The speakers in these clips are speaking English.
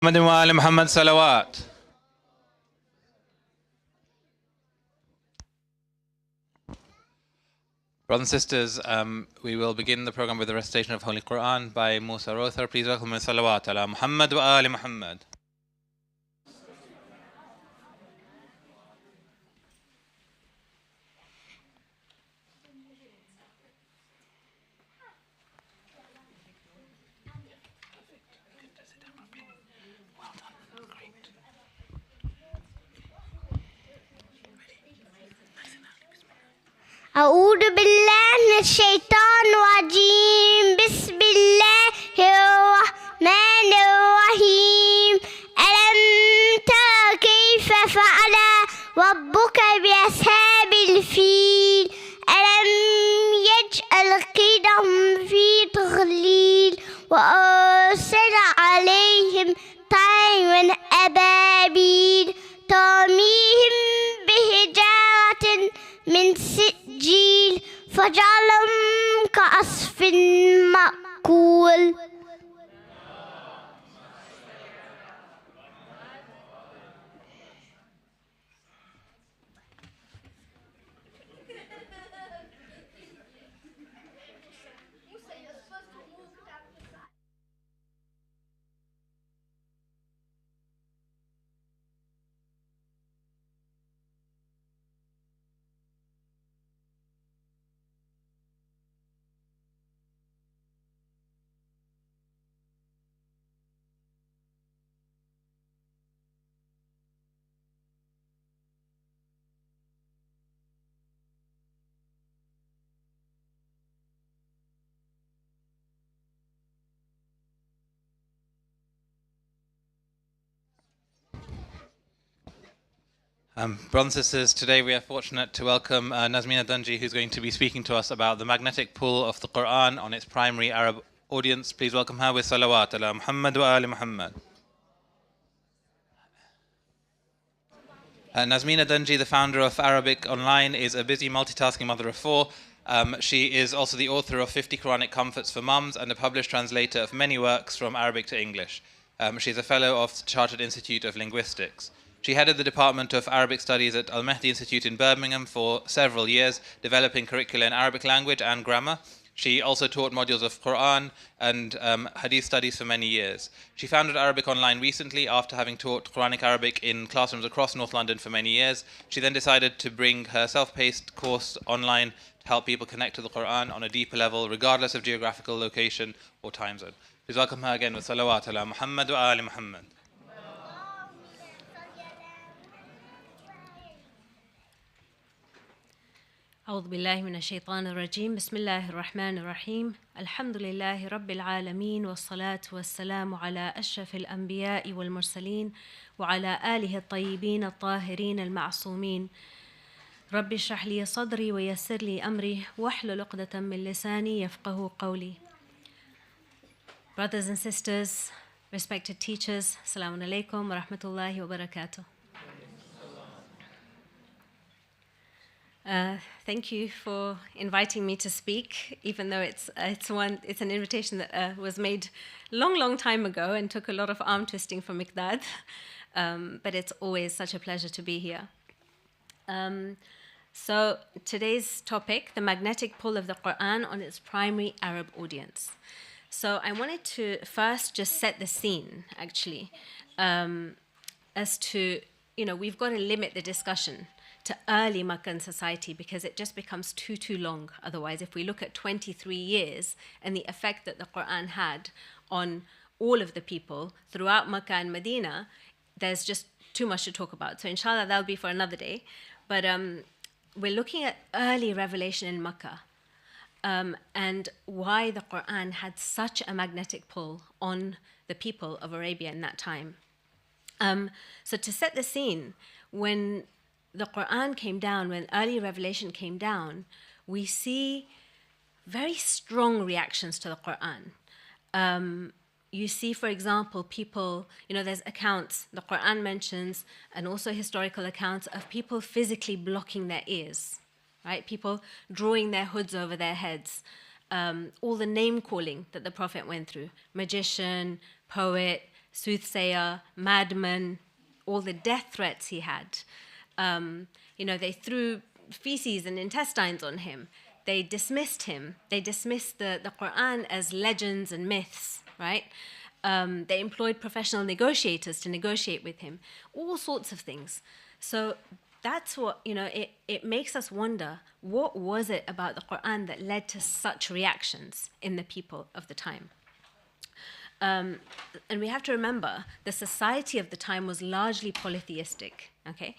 محمد وآل محمد salawat. Brothers and sisters, we will begin the program with the recitation of Holy Quran by Musa Rother. Please welcome with salawat ala Muhammad wa Ali Muhammad. أعوذ بالله من الشيطان الرجيم بسم الله الرحمن الرحيم ألم تر كيف فعل ربك بأصحاب الفيل ألم يجعل كيدهم في تضليل وأرسل عليهم طيرا أبابيل ترميهم بحجارة من سجيل فجعلهم كعصف مأكول. Brothers and sisters, today we are fortunate to welcome Nazmina Dhanji, who's going to be speaking to us about the magnetic pull of the Quran on its primary Arab audience. Please welcome her with salawat ala Muhammad wa Ali Muhammad. Nazmina Dhanji, the founder of Arabiq Online, is a busy multitasking mother of four. She is also the author of 50 Qur'anic Comforts for Mums and a published translator of many works from Arabic to English. She's a fellow of the Chartered Institute of Linguistics. She headed the Department of Arabic Studies at Al-Mahdi Institute in Birmingham for several years, developing curricula in Arabic language and grammar. She also taught modules of Qur'an and Hadith Studies for many years. She founded Arabiq Online recently after having taught Qur'anic Arabic in classrooms across North London for many years. She then decided to bring her self-paced course online to help people connect to the Qur'an on a deeper level, regardless of geographical location or time zone. Please welcome her again with salawat ala Muhammad wa Ali Muhammad. أعوذ بالله من الشيطان الرجيم بسم الله الرحمن الرحيم الحمد لله رب العالمين والصلاة والسلام على أشرف الأنبياء والمرسلين وعلى آله الطيبين الطاهرين المعصومين رب اشرح لي صدري ويسر لي أمري واحلل عقدة من لساني يفقهوا قولي. Brothers and sisters, respected teachers, Assalamu alaikum wa rahmatullahi wa barakatuh. Thank you for inviting me to speak, even though it's an invitation that was made long time ago and took a lot of arm twisting from Miqdad, but it's always such a pleasure to be here. So today's topic, the magnetic pull of the Quran on its primary Arab audience. So I wanted to first just set the scene, actually, as to, we've got to limit the discussion to early Makkan society because it just becomes too long otherwise. If we look at 23 years and the effect that the Quran had on all of the people throughout Makkah and Medina, there's just too much to talk about. So inshallah, that'll be for another day. But we're looking at early revelation in Makkah and why the Quran had such a magnetic pull on the people of Arabia in that time. So to set the scene, when the Quran came down, when early revelation came down, we see very strong reactions to the Quran. You see, for example, people, there's accounts, the Quran mentions, and also historical accounts of people physically blocking their ears, right? People drawing their hoods over their heads. All the name calling that the Prophet went through, magician, poet, soothsayer, madman, all the death threats he had. They threw feces and intestines on him. They dismissed him. They dismissed the Qur'an as legends and myths, right? They employed professional negotiators to negotiate with him, all sorts of things. So that's what, it makes us wonder, what was it about the Qur'an that led to such reactions in the people of the time? And we have to remember, the society of the time was largely polytheistic, okay?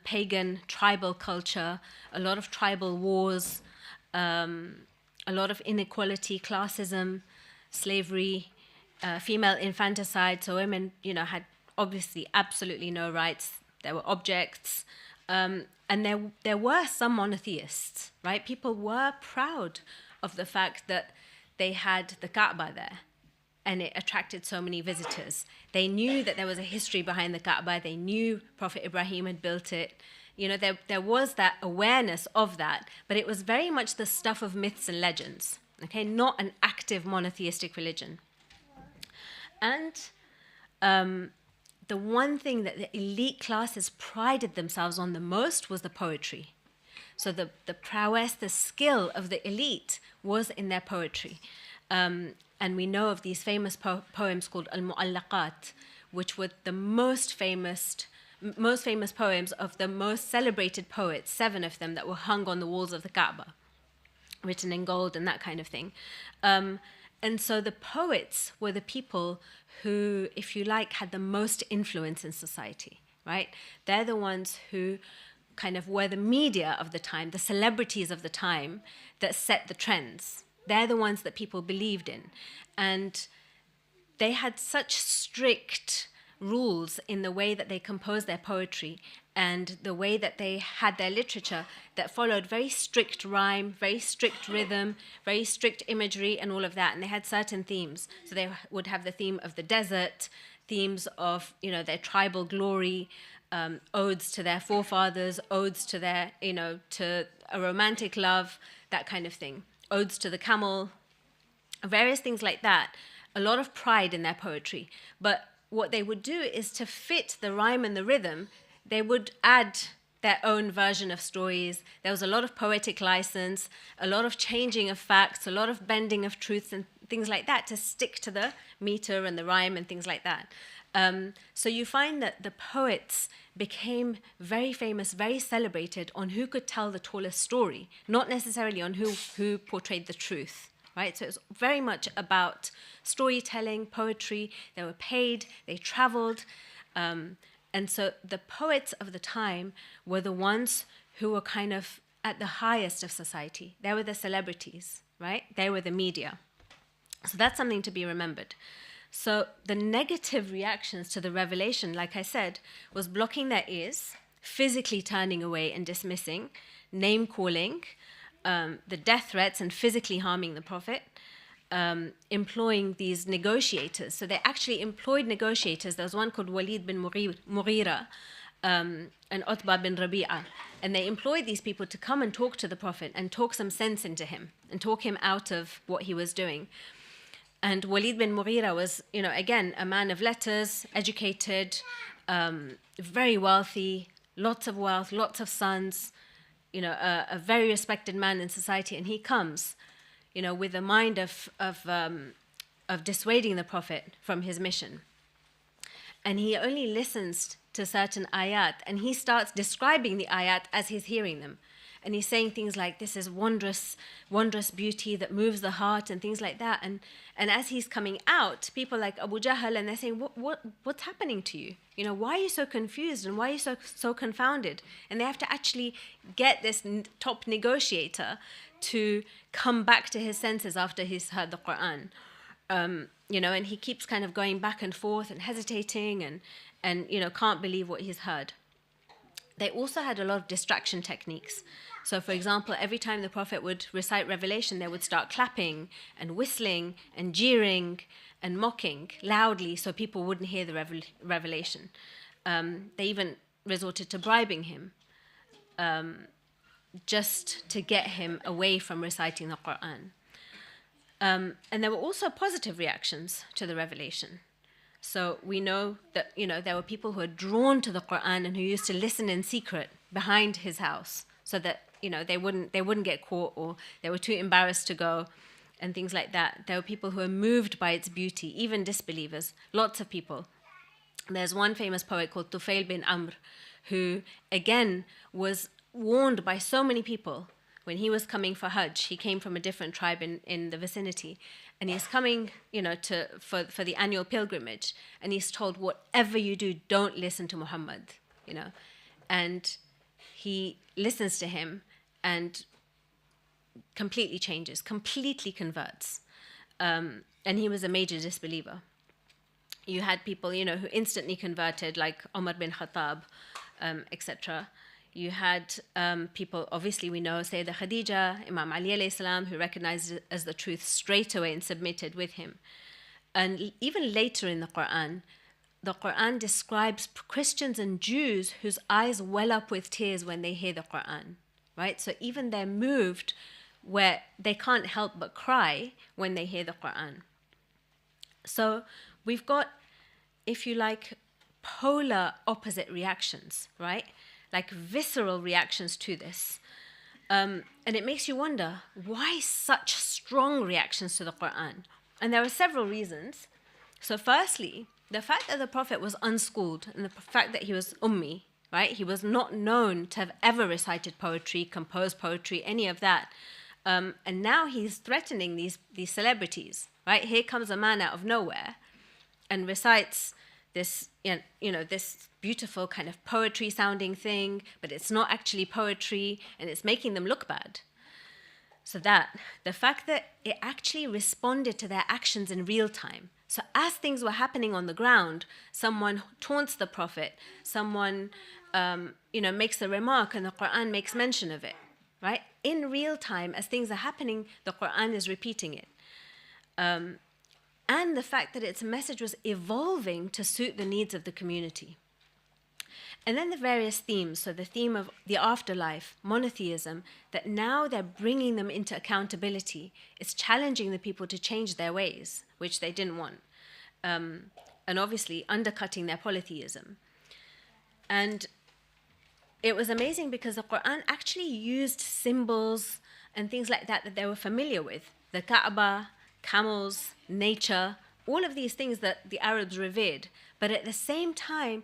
Pagan, tribal culture, a lot of tribal wars, a lot of inequality, classism, slavery, female infanticide. So women, had obviously absolutely no rights. There were objects. And there were some monotheists, right? People were proud of the fact that they had the Kaaba there, and it attracted so many visitors. They knew that there was a history behind the Kaaba. They knew Prophet Ibrahim had built it. There was that awareness of that, but it was very much the stuff of myths and legends, okay? Not an active monotheistic religion. And the one thing that the elite classes prided themselves on the most was the poetry. So the prowess, the skill of the elite was in their poetry. And we know of these famous poems called Al-Mu'allaqat, which were the most famous poems of the most celebrated poets, 7 of them that were hung on the walls of the Kaaba, written in gold and that kind of thing. And so the poets were the people who, if you like, had the most influence in society, right? They're the ones who kind of were the media of the time, the celebrities of the time that set the trends. They're the ones that people believed in. And they had such strict rules in the way that they composed their poetry and the way that they had their literature that followed very strict rhyme, very strict rhythm, very strict imagery and all of that. And they had certain themes. So they would have the theme of the desert, themes of, their tribal glory, odes to their forefathers, odes to their, to a romantic love, that kind of thing. Odes to the camel, various things like that. A lot of pride in their poetry. But what they would do is to fit the rhyme and the rhythm, they would add their own version of stories. There was a lot of poetic license, a lot of changing of facts, a lot of bending of truths and things like that to stick to the meter and the rhyme and things like that. So you find that the poets became very famous, very celebrated on who could tell the tallest story, not necessarily on who portrayed the truth, right? So it's very much about storytelling, poetry. They were paid, they traveled. And so the poets of the time were the ones who were kind of at the highest of society. They were the celebrities, right? They were the media. So that's something to be remembered. So the negative reactions to the revelation, like I said, was blocking their ears, physically turning away and dismissing, name-calling, the death threats and physically harming the Prophet, employing these negotiators. So they actually employed negotiators. There was one called Walid bin Mughira and Utbah bin Rabi'a. And they employed these people to come and talk to the Prophet and talk some sense into him and talk him out of what he was doing. And Walid bin Mughira was, again, a man of letters, educated, very wealthy, lots of wealth, lots of sons, a very respected man in society. And he comes, with a mind of dissuading the Prophet from his mission. And he only listens to certain ayat, and he starts describing the ayat as he's hearing them. And he's saying things like, this is wondrous beauty that moves the heart and things like that. And as he's coming out, people like Abu Jahl, and they're saying, what's happening to you? Why are you so confused and why are you so confounded? And they have to actually get this top negotiator to come back to his senses after he's heard the Qur'an. And he keeps kind of going back and forth and hesitating and can't believe what he's heard. They also had a lot of distraction techniques. So, for example, every time the Prophet would recite Revelation, they would start clapping and whistling and jeering and mocking loudly so people wouldn't hear the revelation. They even resorted to bribing him just to get him away from reciting the Qur'an. And there were also positive reactions to the revelation. So we know that, there were people who were drawn to the Quran and who used to listen in secret behind his house so that, they wouldn't get caught, or they were too embarrassed to go and things like that. There were people who were moved by its beauty, even disbelievers, lots of people. There's one famous poet called Tufail bin Amr, who again was warned by so many people when he was coming for Hajj. He came from a different tribe in the vicinity, and he's coming, for the annual pilgrimage, and he's told, whatever you do, don't listen to Muhammad, and he listens to him and completely changes, completely converts, and he was a major disbeliever. You had people, who instantly converted, like Umar bin Khattab, etc. You had people, obviously we know, Sayyidah Khadija, Imam Ali alayhi salam, who recognized it as the truth straight away and submitted with him. And even later in the Quran describes Christians and Jews whose eyes well up with tears when they hear the Quran, right? So even they're moved where they can't help but cry when they hear the Quran. So we've got, if you like, polar opposite reactions, right? Like visceral reactions to this. And it makes you wonder, why such strong reactions to the Quran? And there are several reasons. So firstly, the fact that the Prophet was unschooled, and the fact that he was ummi, right? He was not known to have ever recited poetry, composed poetry, any of that. And now he's threatening these celebrities, right? Here comes a man out of nowhere and recites this, this beautiful kind of poetry sounding thing, but it's not actually poetry, and it's making them look bad. So the fact that it actually responded to their actions in real time. So as things were happening on the ground, someone taunts the Prophet, someone, makes a remark, and the Quran makes mention of it, right? In real time, as things are happening, the Quran is repeating it. And the fact that its message was evolving to suit the needs of the community. And then the various themes, so the theme of the afterlife, monotheism, that now they're bringing them into accountability. It's challenging the people to change their ways, which they didn't want, and obviously undercutting their polytheism. And it was amazing because the Quran actually used symbols and things like that they were familiar with. The Kaaba, camels, nature, all of these things that the Arabs revered. But at the same time,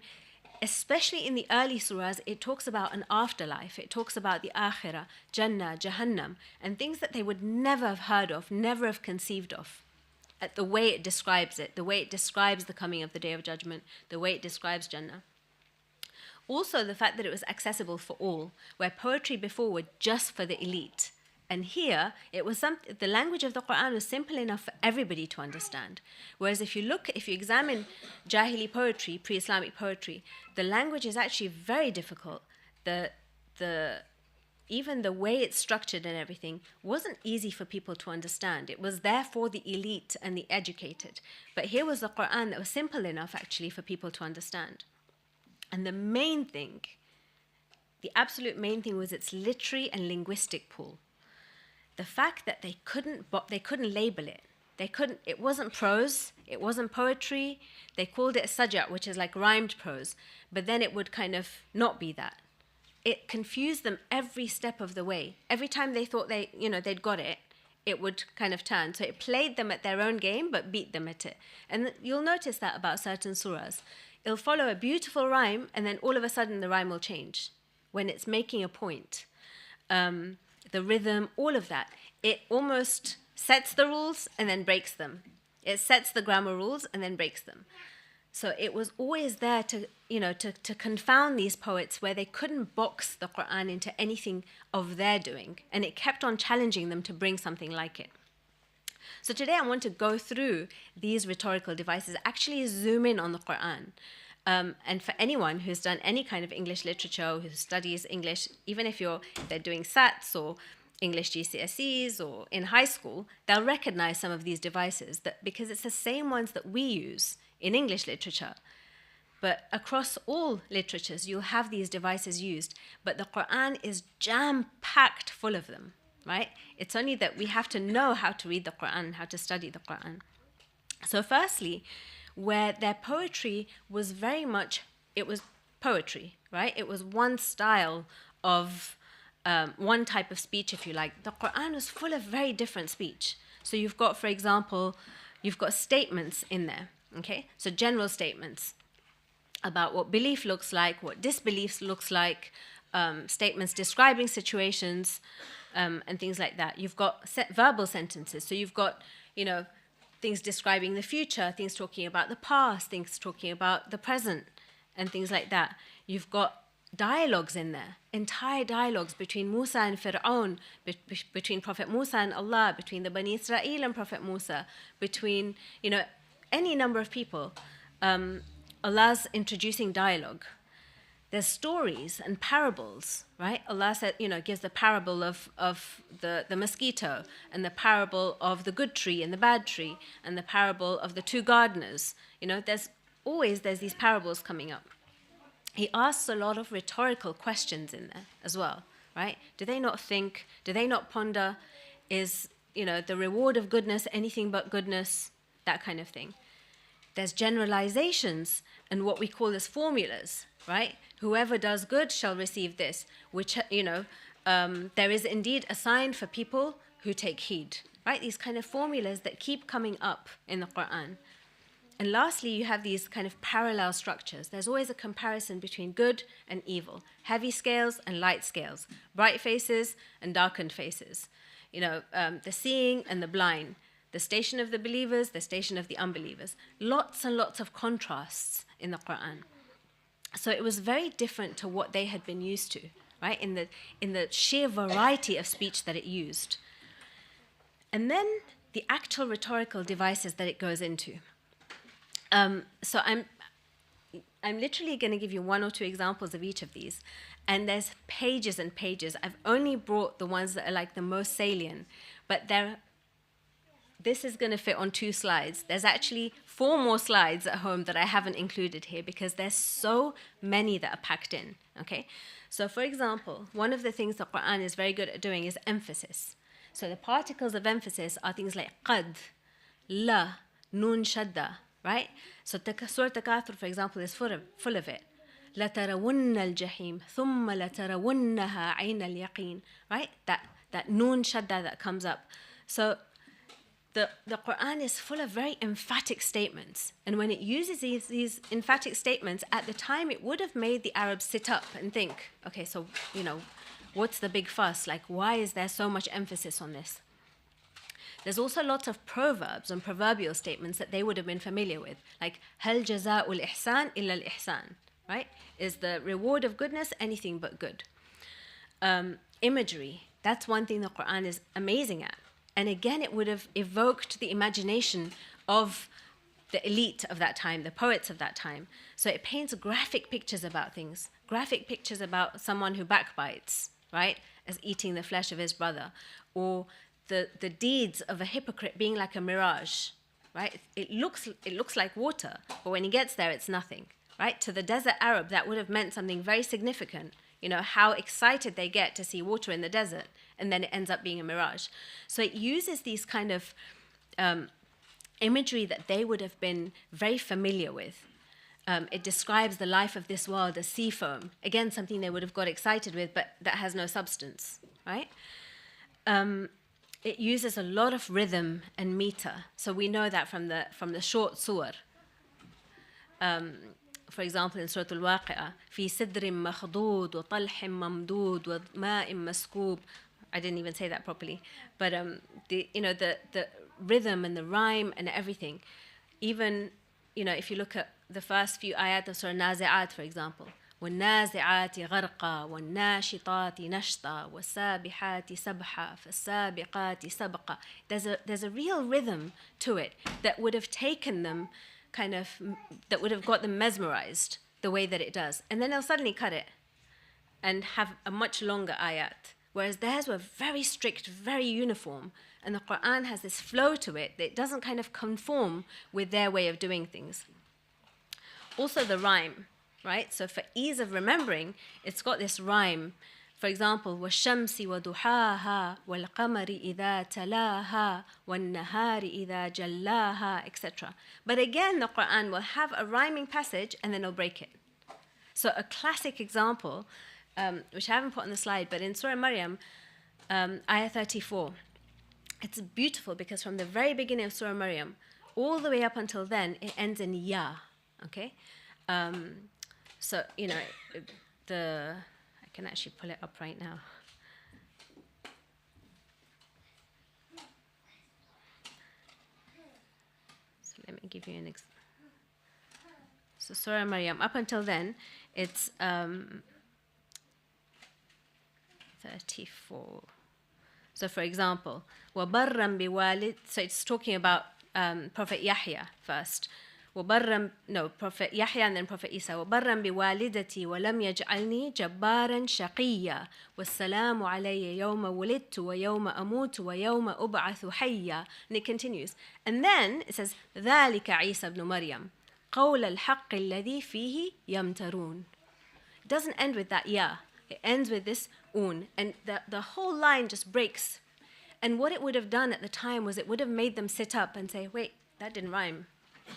especially in the early surahs, it talks about an afterlife. It talks about the akhirah, Jannah, Jahannam, and things that they would never have heard of, never have conceived of. At the way it describes it, the way it describes the coming of the Day of Judgment, the way it describes Jannah. Also, the fact that it was accessible for all, where poetry before were just for the elite. And here, it was the language of the Quran was simple enough for everybody to understand. Whereas if you examine Jahili poetry, pre-Islamic poetry, the language is actually very difficult. Even the way it's structured and everything wasn't easy for people to understand. It was there for the elite and the educated. But here was the Quran that was simple enough actually for people to understand. And the main thing, the absolute main thing, was its literary and linguistic pool. The fact that they couldn't label it. It wasn't prose, it wasn't poetry. They called it saj'a, which is like rhymed prose, but then it would kind of not be that. It confused them every step of the way. Every time they thought they'd got it, it would kind of turn. So it played them at their own game, but beat them at it. And you'll notice that about certain surahs. It'll follow a beautiful rhyme, and then all of a sudden the rhyme will change when it's making a point. The rhythm, all of that. It almost sets the rules and then breaks them. It sets the grammar rules and then breaks them. So it was always there to confound these poets where they couldn't box the Quran into anything of their doing. And it kept on challenging them to bring something like it. So today I want to go through these rhetorical devices, actually zoom in on the Quran. And for anyone who's done any kind of English literature, who studies English, even if they're doing SATs or English GCSEs or in high school, they'll recognize some of these devices because it's the same ones that we use in English literature. But across all literatures, you'll have these devices used. But the Quran is jam-packed full of them, right? It's only that we have to know how to read the Quran, how to study the Quran. So firstly, where their poetry was very much, it was poetry, right? It was one style of one type of speech, if you like. The Quran was full of very different speech. So you've got, for example, you've got statements in there, okay? So general statements about what belief looks like, what disbelief looks like, statements describing situations, and things like that. You've got verbal sentences. So you've got, things describing the future, things talking about the past, things talking about the present, and things like that. You've got dialogues in there, entire dialogues between Musa and Fir'aun, between Prophet Musa and Allah, between the Bani Israel and Prophet Musa, between, any number of people. Allah's introducing dialogue. There's stories and parables, right? Allah said, gives the parable of the mosquito, and the parable of the good tree and the bad tree, and the parable of the two gardeners. There's these parables coming up. He asks a lot of rhetorical questions in there as well, right? Do they not think, do they not ponder, is, the reward of goodness anything but goodness, that kind of thing. There's generalizations and what we call as formulas, right? Whoever does good shall receive this, which, there is indeed a sign for people who take heed, right? These kind of formulas that keep coming up in the Quran. And lastly, you have these kind of parallel structures. There's always a comparison between good and evil, heavy scales and light scales, bright faces and darkened faces, the seeing and the blind, the station of the believers, the station of the unbelievers. Lots and lots of contrasts in the Quran. So it was very different to what they had been used to, right? In the sheer variety of speech that it used. And then the actual rhetorical devices that it goes into. So I'm literally going to give you one or two examples of each of these. And there's pages and pages. I've only brought the ones that are like the most salient, but this is going to fit on 2 slides. There's actually 4 more slides at home that I haven't included here because there's so many that are packed in, okay? So for example, one of the things the Quran is very good at doing is emphasis. So the particles of emphasis are things like qad, la, nun shadda, right? So Surah Takathur, for example, is full of it. لَتَرَوُنَّ الْجَحِيمِ ثُمَّ لَتَرَوُنَّهَا عَيْنَ الْيَقِينِ, right? That nun shadda that comes up. So the Quran is full of very emphatic statements. And when it uses these emphatic statements, at the time it would have made the Arabs sit up and think, okay, so, what's the big fuss? Like, why is there so much emphasis on this? There's also lots of proverbs and proverbial statements that they would have been familiar with, like, هَلْ جَزَاءُ الْإِحْسَانِ إِلَّا الْإِحْسَانِ, right? Is the reward of goodness anything but good? Imagery, that's one thing the Quran is amazing at. And again, it would have evoked the imagination of the elite of that time, the poets of that time. So it paints graphic pictures about things, graphic pictures about someone who backbites, right, as eating the flesh of his brother, or the deeds of a hypocrite being like a mirage, right? It looks like water, but when he gets there, it's nothing, right? To the desert Arab, that would have meant something very significant. How excited they get to see water in the desert, and then it ends up being a mirage. So it uses these kind of imagery that they would have been very familiar with. It describes the life of this world as sea foam. Again, something they would have got excited with, but that has no substance, right? It uses a lot of rhythm and meter. So we know that from the short surah. For example, in Surah Al-Waqi'ah, في سدر مخضود وطلح ممدود وماء مسكوب. I didn't even say that properly, but the rhythm and the rhyme and everything. Even if you look at the first few ayat of Surah Nazi'at, for example, وَالنَّازِعَاتِ غَرْقًا وَالنَّاشِطَاتِ نَشْطًا وَالسَّابِحَاتِ سَبْحًا فَالسَّابِقَاتِ سَبْقًا. There's a real rhythm to it that would have taken them that would have got them mesmerized the way that it does. And then they'll suddenly cut it and have a much longer ayat. Whereas theirs were very strict, very uniform. And the Quran has this flow to it that doesn't kind of conform with their way of doing things. Also the rhyme, right? So for ease of remembering, it's got this rhyme For example, وَالشَّمْسِ وَضُحَاهَا وَالْقَمَرِ إِذَا تَلَاهَا وَالنَّهَارِ إِذَا جَلَّاهَا, etc. But again, the Quran will have a rhyming passage and then it'll break it. So a classic example, which I haven't put on the slide, but in Surah Maryam, ayah 34, it's beautiful because from the very beginning of Surah Maryam, all the way up until then, it ends in ya, okay? So, you know, I can actually pull it up right now. So let me give you an example. So Surah Maryam, up until then, it's 34. So for example, وَبَرًّا بِوَالِدٍ, so it's talking about Prophet Yahya first. Prophet Yahya and then Prophet Isa. وَبَرًّا بِوَالِدَتِي وَلَمْ يَجْعَلْنِي جَبَّارًا شَقِيًّا وَالسَّلَامُ عَلَيَّ يَوْمَ وُلِدْتُ وَيَوْمَ أَمُوتُ وَيَوْمَ أُبْعَثُ حَيًّا. And it continues. And then it says, ذَلِكَ عِيسَى بْنُ مَرْيَمَ قَوْلَ الْحَقِّ الَّذِي فِيهِ يَمْتَرُونَ. It doesn't end with that ya. It ends with this un. And the whole line just breaks. And what it would have done at the time was it would have made them sit up and say, wait, that didn't rhyme.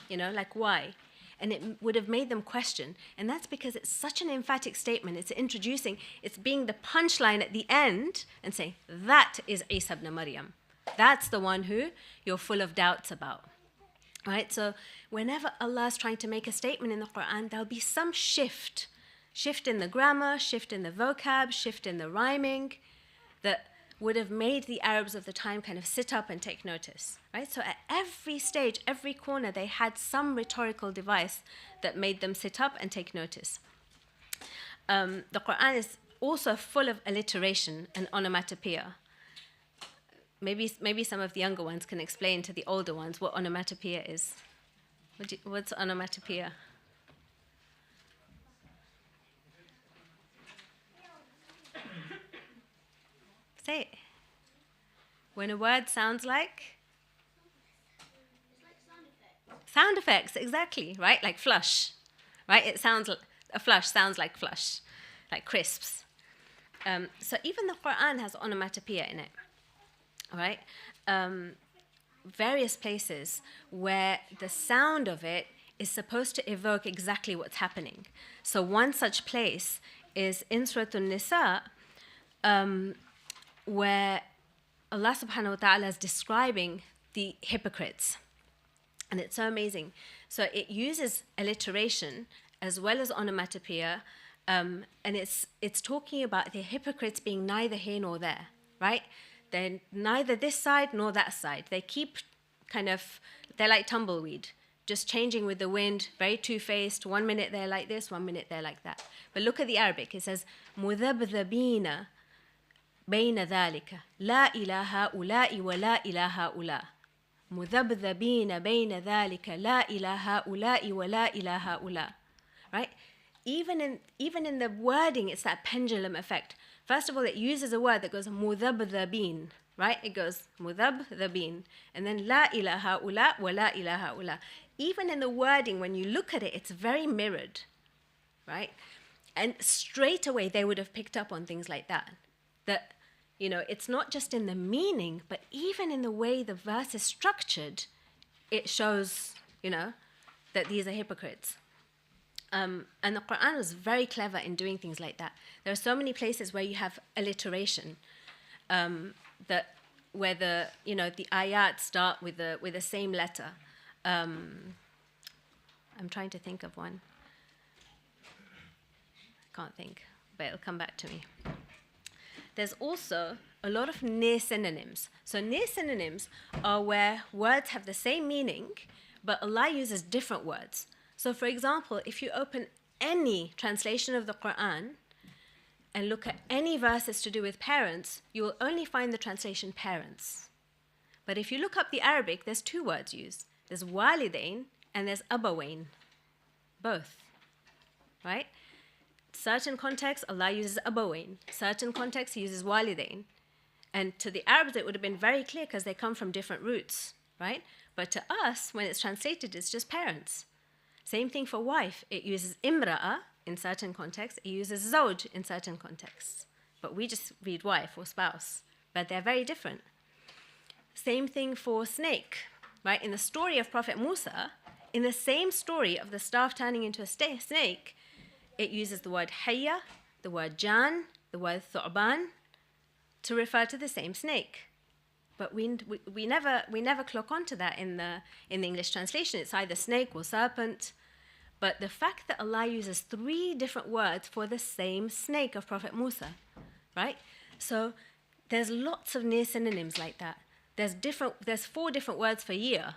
You know, like why? And it would have made them question. And that's because it's such an emphatic statement. It's introducing, it's being the punchline at the end and saying, that is Isa ibn Maryam. That's the one who you're full of doubts about. Right? So whenever Allah is trying to make a statement in the Quran, there'll be some shift. Shift in the grammar, shift in the vocab, shift in the rhyming that would have made the Arabs of the time kind of sit up and take notice, right? So at every stage, every corner, they had some rhetorical device that made them sit up and take notice. The Quran is also full of alliteration and onomatopoeia. Maybe some of the younger ones can explain to the older ones what onomatopoeia is. What's onomatopoeia? Say it. When a word sounds like? Sound effects, exactly, right? Like flush, right? It sounds like, a flush sounds like flush, like crisps. So even the Quran has onomatopoeia in it, right? Various places where the sound of it is supposed to evoke exactly what's happening. So one such place is in Surah An-Nisa, where Allah subhanahu wa ta'ala is describing the hypocrites. And it's so amazing. So it uses alliteration as well as onomatopoeia, and it's talking about the hypocrites being neither here nor there, right? They're neither this side nor that side. They keep they're like tumbleweed, just changing with the wind, very two-faced. 1 minute they're like this, 1 minute they're like that. But look at the Arabic. It says, مُذَبْذَبِينَ بين ذلك لا إلى هؤلاء ولا إلى هؤلاء مذبذبين بين ذلك لا إلى هؤلاء ولا إلى هؤلاء. Right? Even in the wording, it's that pendulum effect. First of all, it uses a word that goes مذبذبين, right? It goes مذبذبين, and then لا إلى هؤلاء ولا إلى هؤلاء. Even in the wording, when you look at it, it's very mirrored, right? And straight away, they would have picked up on things like that. That, you know, it's not just in the meaning, but even in the way the verse is structured, it shows, you know, that these are hypocrites. And the Quran was very clever in doing things like that. There are so many places where you have alliteration, where the ayat start with the same letter. I'm trying to think of one. I can't think, but it'll come back to me. There's also a lot of near synonyms. So near synonyms are where words have the same meaning, but Allah uses different words. So for example, if you open any translation of the Quran and look at any verses to do with parents, you will only find the translation parents. But if you look up the Arabic, there's two words used. There's walidain and there's abawain. Both, right? Certain contexts, Allah uses abawain. Certain contexts, He uses walidain. And to the Arabs, it would have been very clear because they come from different roots, right? But to us, when it's translated, it's just parents. Same thing for wife. It uses imra'a in certain contexts. It uses zawj in certain contexts. but we just read wife or spouse, but they're very different. Same thing for snake, right? In the story of Prophet Musa, in the same story of the staff turning into a snake, it uses the word hayya, the word jan, the word thu'ban to refer to the same snake. But we never clock onto that in the English translation. It's either snake or serpent. But the fact that Allah uses 3 different words for the same snake of Prophet Musa, right? So there's lots of near synonyms like that. There's 4 different words for year.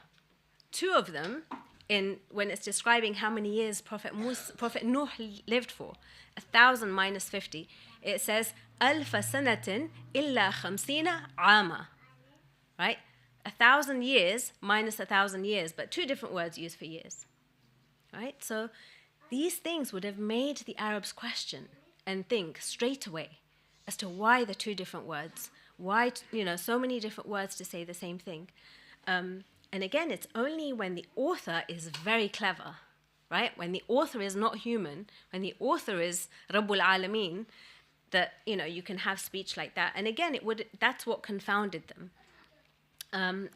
2 of them when it's describing how many years Prophet Nuh lived for, 1,000 minus 50. It says ألف سنة إلا 50 عاما, right? 1,000 years minus 1,000 years, but 2 different words used for years, right? So these things would have made the Arabs question and think straight away as to why the 2 different words, why so many different words to say the same thing. And again, it's only when the author is very clever, right? When the author is not human, when the author is Rabbul Alameen, that you can have speech like that. And again, that's what confounded them.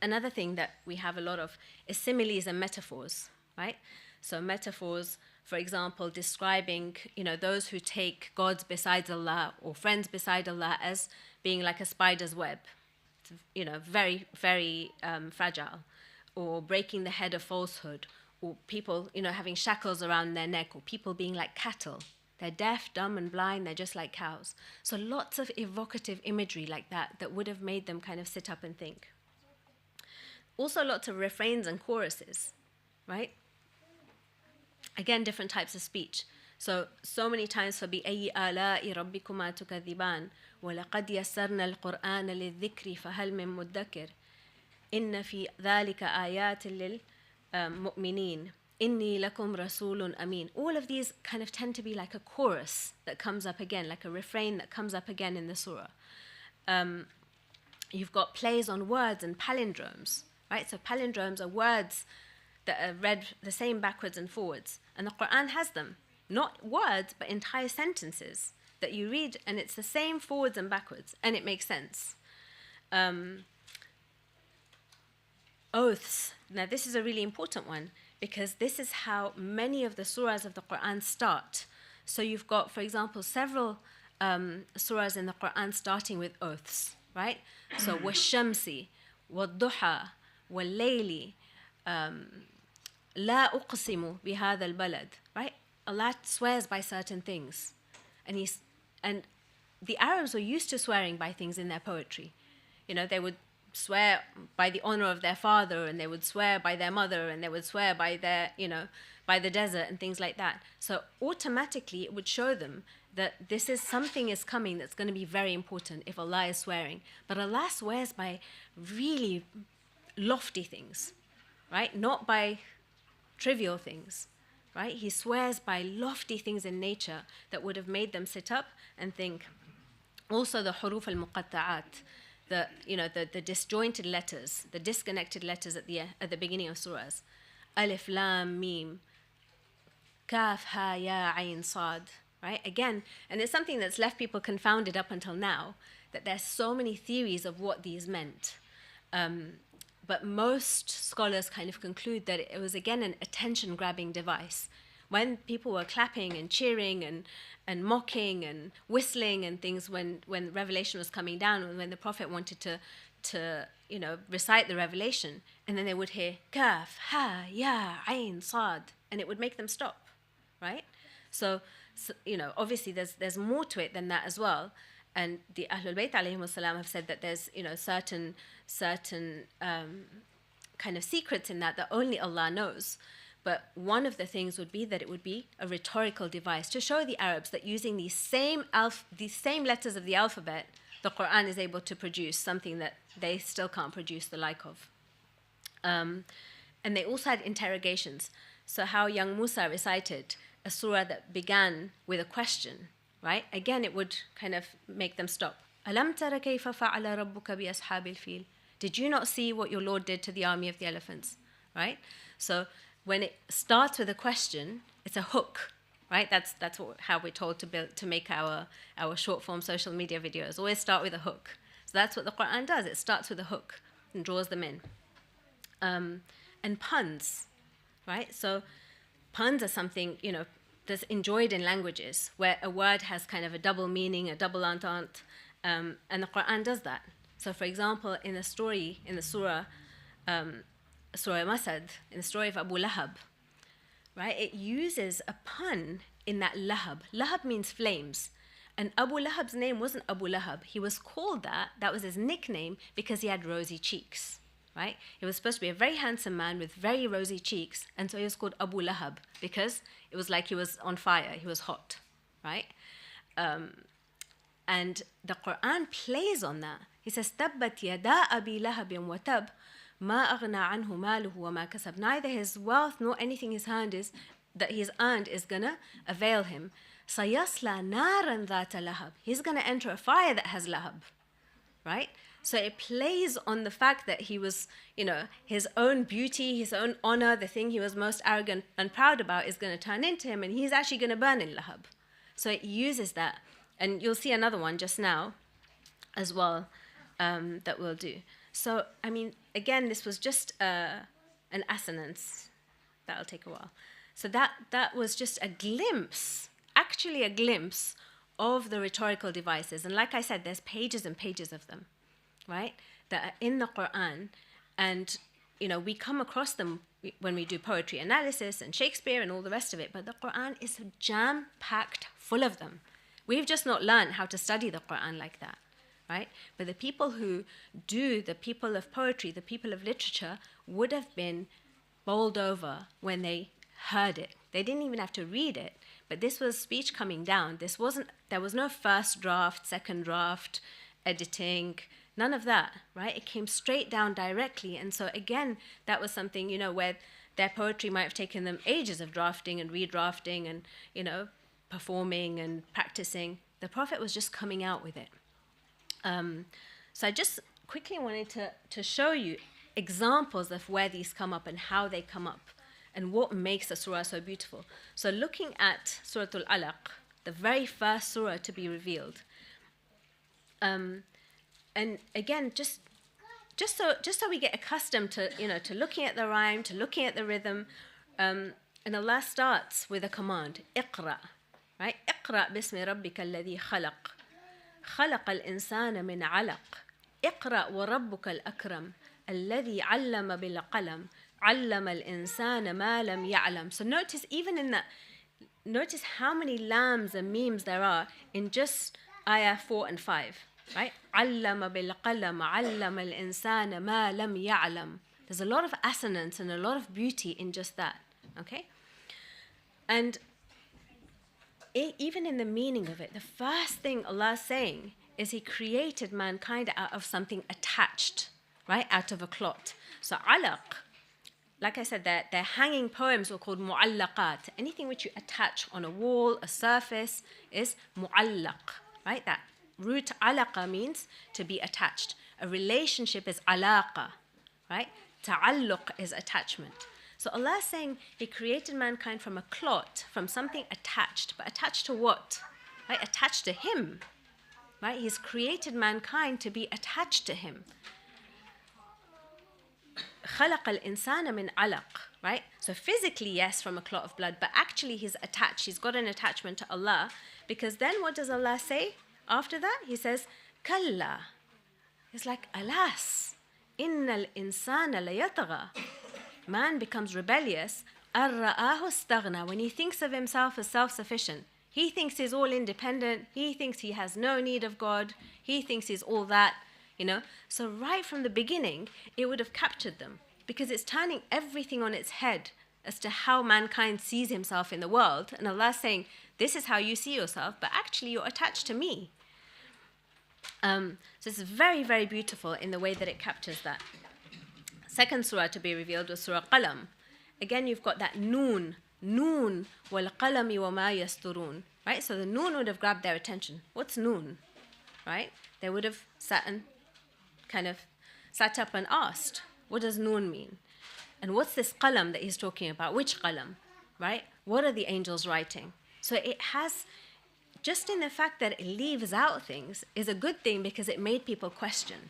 Another thing that we have a lot of is similes and metaphors, right? So metaphors, for example, describing those who take gods besides Allah or friends beside Allah as being like a spider's web, very, very fragile, or breaking the head of falsehood, or people having shackles around their neck, or people being like cattle. They're deaf, dumb, and blind. They're just like cows. So lots of evocative imagery like that would have made them kind of sit up and think. Also lots of refrains and choruses, right? Again, different types of speech. So many times for بِأَيِّ آلَاءِ رَبِّكُمَا تُكَذِّبَانِ وَلَقَدْ يَسَّرْنَا الْقُرْآنَ لِلذِّكْرِ فَهَلْ مِن مُدَّكِرٍ إِنَّ فِي ذَلِكَ آيَاتٍ لِلْمُؤْمِنِينَ إِنِّي لَكُمْ رَسُولٌ أَمِينٌ. All of these kind of tend to be like a chorus that comes up again, like a refrain that comes up again in the surah. You've got plays on words and palindromes, right? So palindromes are words that are read the same backwards and forwards. And the Qur'an has them. Not words, but entire sentences that you read, and it's the same forwards and backwards, and it makes sense. Oaths. Now, this is a really important one, because this is how many of the surahs of the Qur'an start. So you've got, for example, several surahs in the Qur'an starting with oaths, right? So, وَالشَّمْسِ وَالضُّحَى وَاللَّيْلِ لَا أُقْسِمُ بِهَذَا الْبَلَدِ, right? Allah swears by certain things. And the Arabs were used to swearing by things in their poetry. They would swear by the honor of their father, and they would swear by their mother, and they would swear by their, by the desert and things like that. So automatically it would show them that something is coming that's going to be very important if Allah is swearing. But Allah swears by really lofty things, right? Not by trivial things, right? He swears by lofty things in nature that would have made them sit up and think. Also the huruf al-muqatta'at, the disjointed letters, the disconnected letters at the beginning of surahs. Alif, lam, mim, kaf, ha, ya, ayn, sad, right? Again, and it's something that's left people confounded up until now, that there's so many theories of what these meant. But most scholars kind of conclude that it was, again, an attention-grabbing device. When people were clapping and cheering and mocking and whistling and things when revelation was coming down, when the Prophet wanted to recite the revelation, and then they would hear kaf, ha, ya, ayn, sad, and it would make them stop, right? So obviously there's more to it than that as well. And the Ahlul Bayt alayhimus salam have said that there's certain kind of secrets in that only Allah knows. But one of the things would be that it would be a rhetorical device to show the Arabs that using these same letters of the alphabet, the Qur'an is able to produce something that they still can't produce the like of. And they also had interrogations. So how young Musa recited a surah that began with a question, right? Again, it would kind of make them stop. أَلَمْ تَرَ كَيْفَ فَعَلَ رَبُّكَ بِأَصْحَابِ الْفِيلِ. Did you not see what your Lord did to the army of the elephants, right? So when it starts with a question, it's a hook, right? That's how we're told to make our short form social media videos. Always start with a hook. So that's what the Quran does. It starts with a hook and draws them in. And puns, right? So puns are something, that's enjoyed in languages where a word has kind of a double meaning, a double entente, and the Quran does that. So for example, in the story, in the surah, Surah Masad, in the story of Abu Lahab, right? It uses a pun in that Lahab. Lahab means flames. And Abu Lahab's name wasn't Abu Lahab. He was called that. That was his nickname because he had rosy cheeks, right? He was supposed to be a very handsome man with very rosy cheeks. And so he was called Abu Lahab because it was like he was on fire. He was hot, right? And the Quran plays on that. He says, تَبَّتْ يَدَا أَبِي لَهَبٍ وَتَبْ مَا أَغْنَى عَنْهُ مَالُهُ وَمَا كَسَبْ. Neither his wealth nor anything his hand is that he's earned is going to avail him. سَيَصْلَى نَارًا ذَاتَ لَهَبٍ. He's going to enter a fire that has lahab, right? So it plays on the fact that he was, his own beauty, his own honor, the thing he was most arrogant and proud about is going to turn into him, and he's actually going to burn in lahab. So it uses that. And you'll see another one just now as well that we'll do. So, again, this was just an assonance. That'll take a while. So that was just a glimpse, actually a glimpse of the rhetorical devices. And like I said, there's pages and pages of them, right, that are in the Quran. And, we come across them when we do poetry analysis and Shakespeare and all the rest of it. But the Quran is jam-packed full of them. We've just not learned how to study the Quran like that, right? But the people who do, the people of poetry, the people of literature, would have been bowled over when they heard it. They didn't even have to read it, but this was speech coming down. There was no first draft, second draft, editing, none of that, right? It came straight down directly. And so again, that was something, where their poetry might have taken them ages of drafting and redrafting and, performing and practicing. The Prophet was just coming out with it. So I just quickly wanted to show you examples of where these come up and how they come up and what makes a surah so beautiful. So looking at Surah Al-Alaq, the very first surah to be revealed, and again, just so we get accustomed to to looking at the rhyme, to looking at the rhythm, and Allah starts with a command, Iqra, right? Iqra bismi rabbika alladhi khalaq. خلق الإنسان من علق اقرأ وربك الأكرم الذي علم بالقلم علم الإنسان ما لم يعلم. So notice how many lams and memes there are in just ayah 4 and 5, right? علم بالقلم علم الإنسان ما لم يعلم. There's a lot of assonance and a lot of beauty in just that, okay? And even in the meaning of it, the first thing Allah is saying is He created mankind out of something attached, right? Out of a clot. So alaq, like I said, they're hanging poems are called mu'allaqat. Anything which you attach on a wall, a surface, is mu'allaq, right? That root alaqa means to be attached. A relationship is alaqa, right? Ta'alluq is attachment. So Allah is saying He created mankind from a clot, from something attached. But attached to what? Right? Attached to Him. Right? He's created mankind to be attached to Him. خلق الإنسان من علق. Right? So physically, yes, from a clot of blood, but actually He's attached. He's got an attachment to Allah. Because then what does Allah say after that? He says, كلا. It's like, alas, إن الإنسان ليطغى. Man becomes rebellious, أَرَّآهُ اسْتَغْنَى, when he thinks of himself as self-sufficient. He thinks he's all independent. He thinks he has no need of God. He thinks he's all that, So right from the beginning, it would have captured them because it's turning everything on its head as to how mankind sees himself in the world. And Allah is saying, this is how you see yourself, but actually you're attached to me. So it's very, very beautiful in the way that it captures that. Second surah to be revealed was Surah Qalam. Again, you've got that noon wal qalami wa ma yasturun, right? So the noon would have grabbed their attention. What's noon, right? They would have sat up and asked, what does noon mean? And what's this qalam that he's talking about? Which qalam, right? What are the angels writing? So it has, just in the fact that it leaves out things is a good thing because it made people question.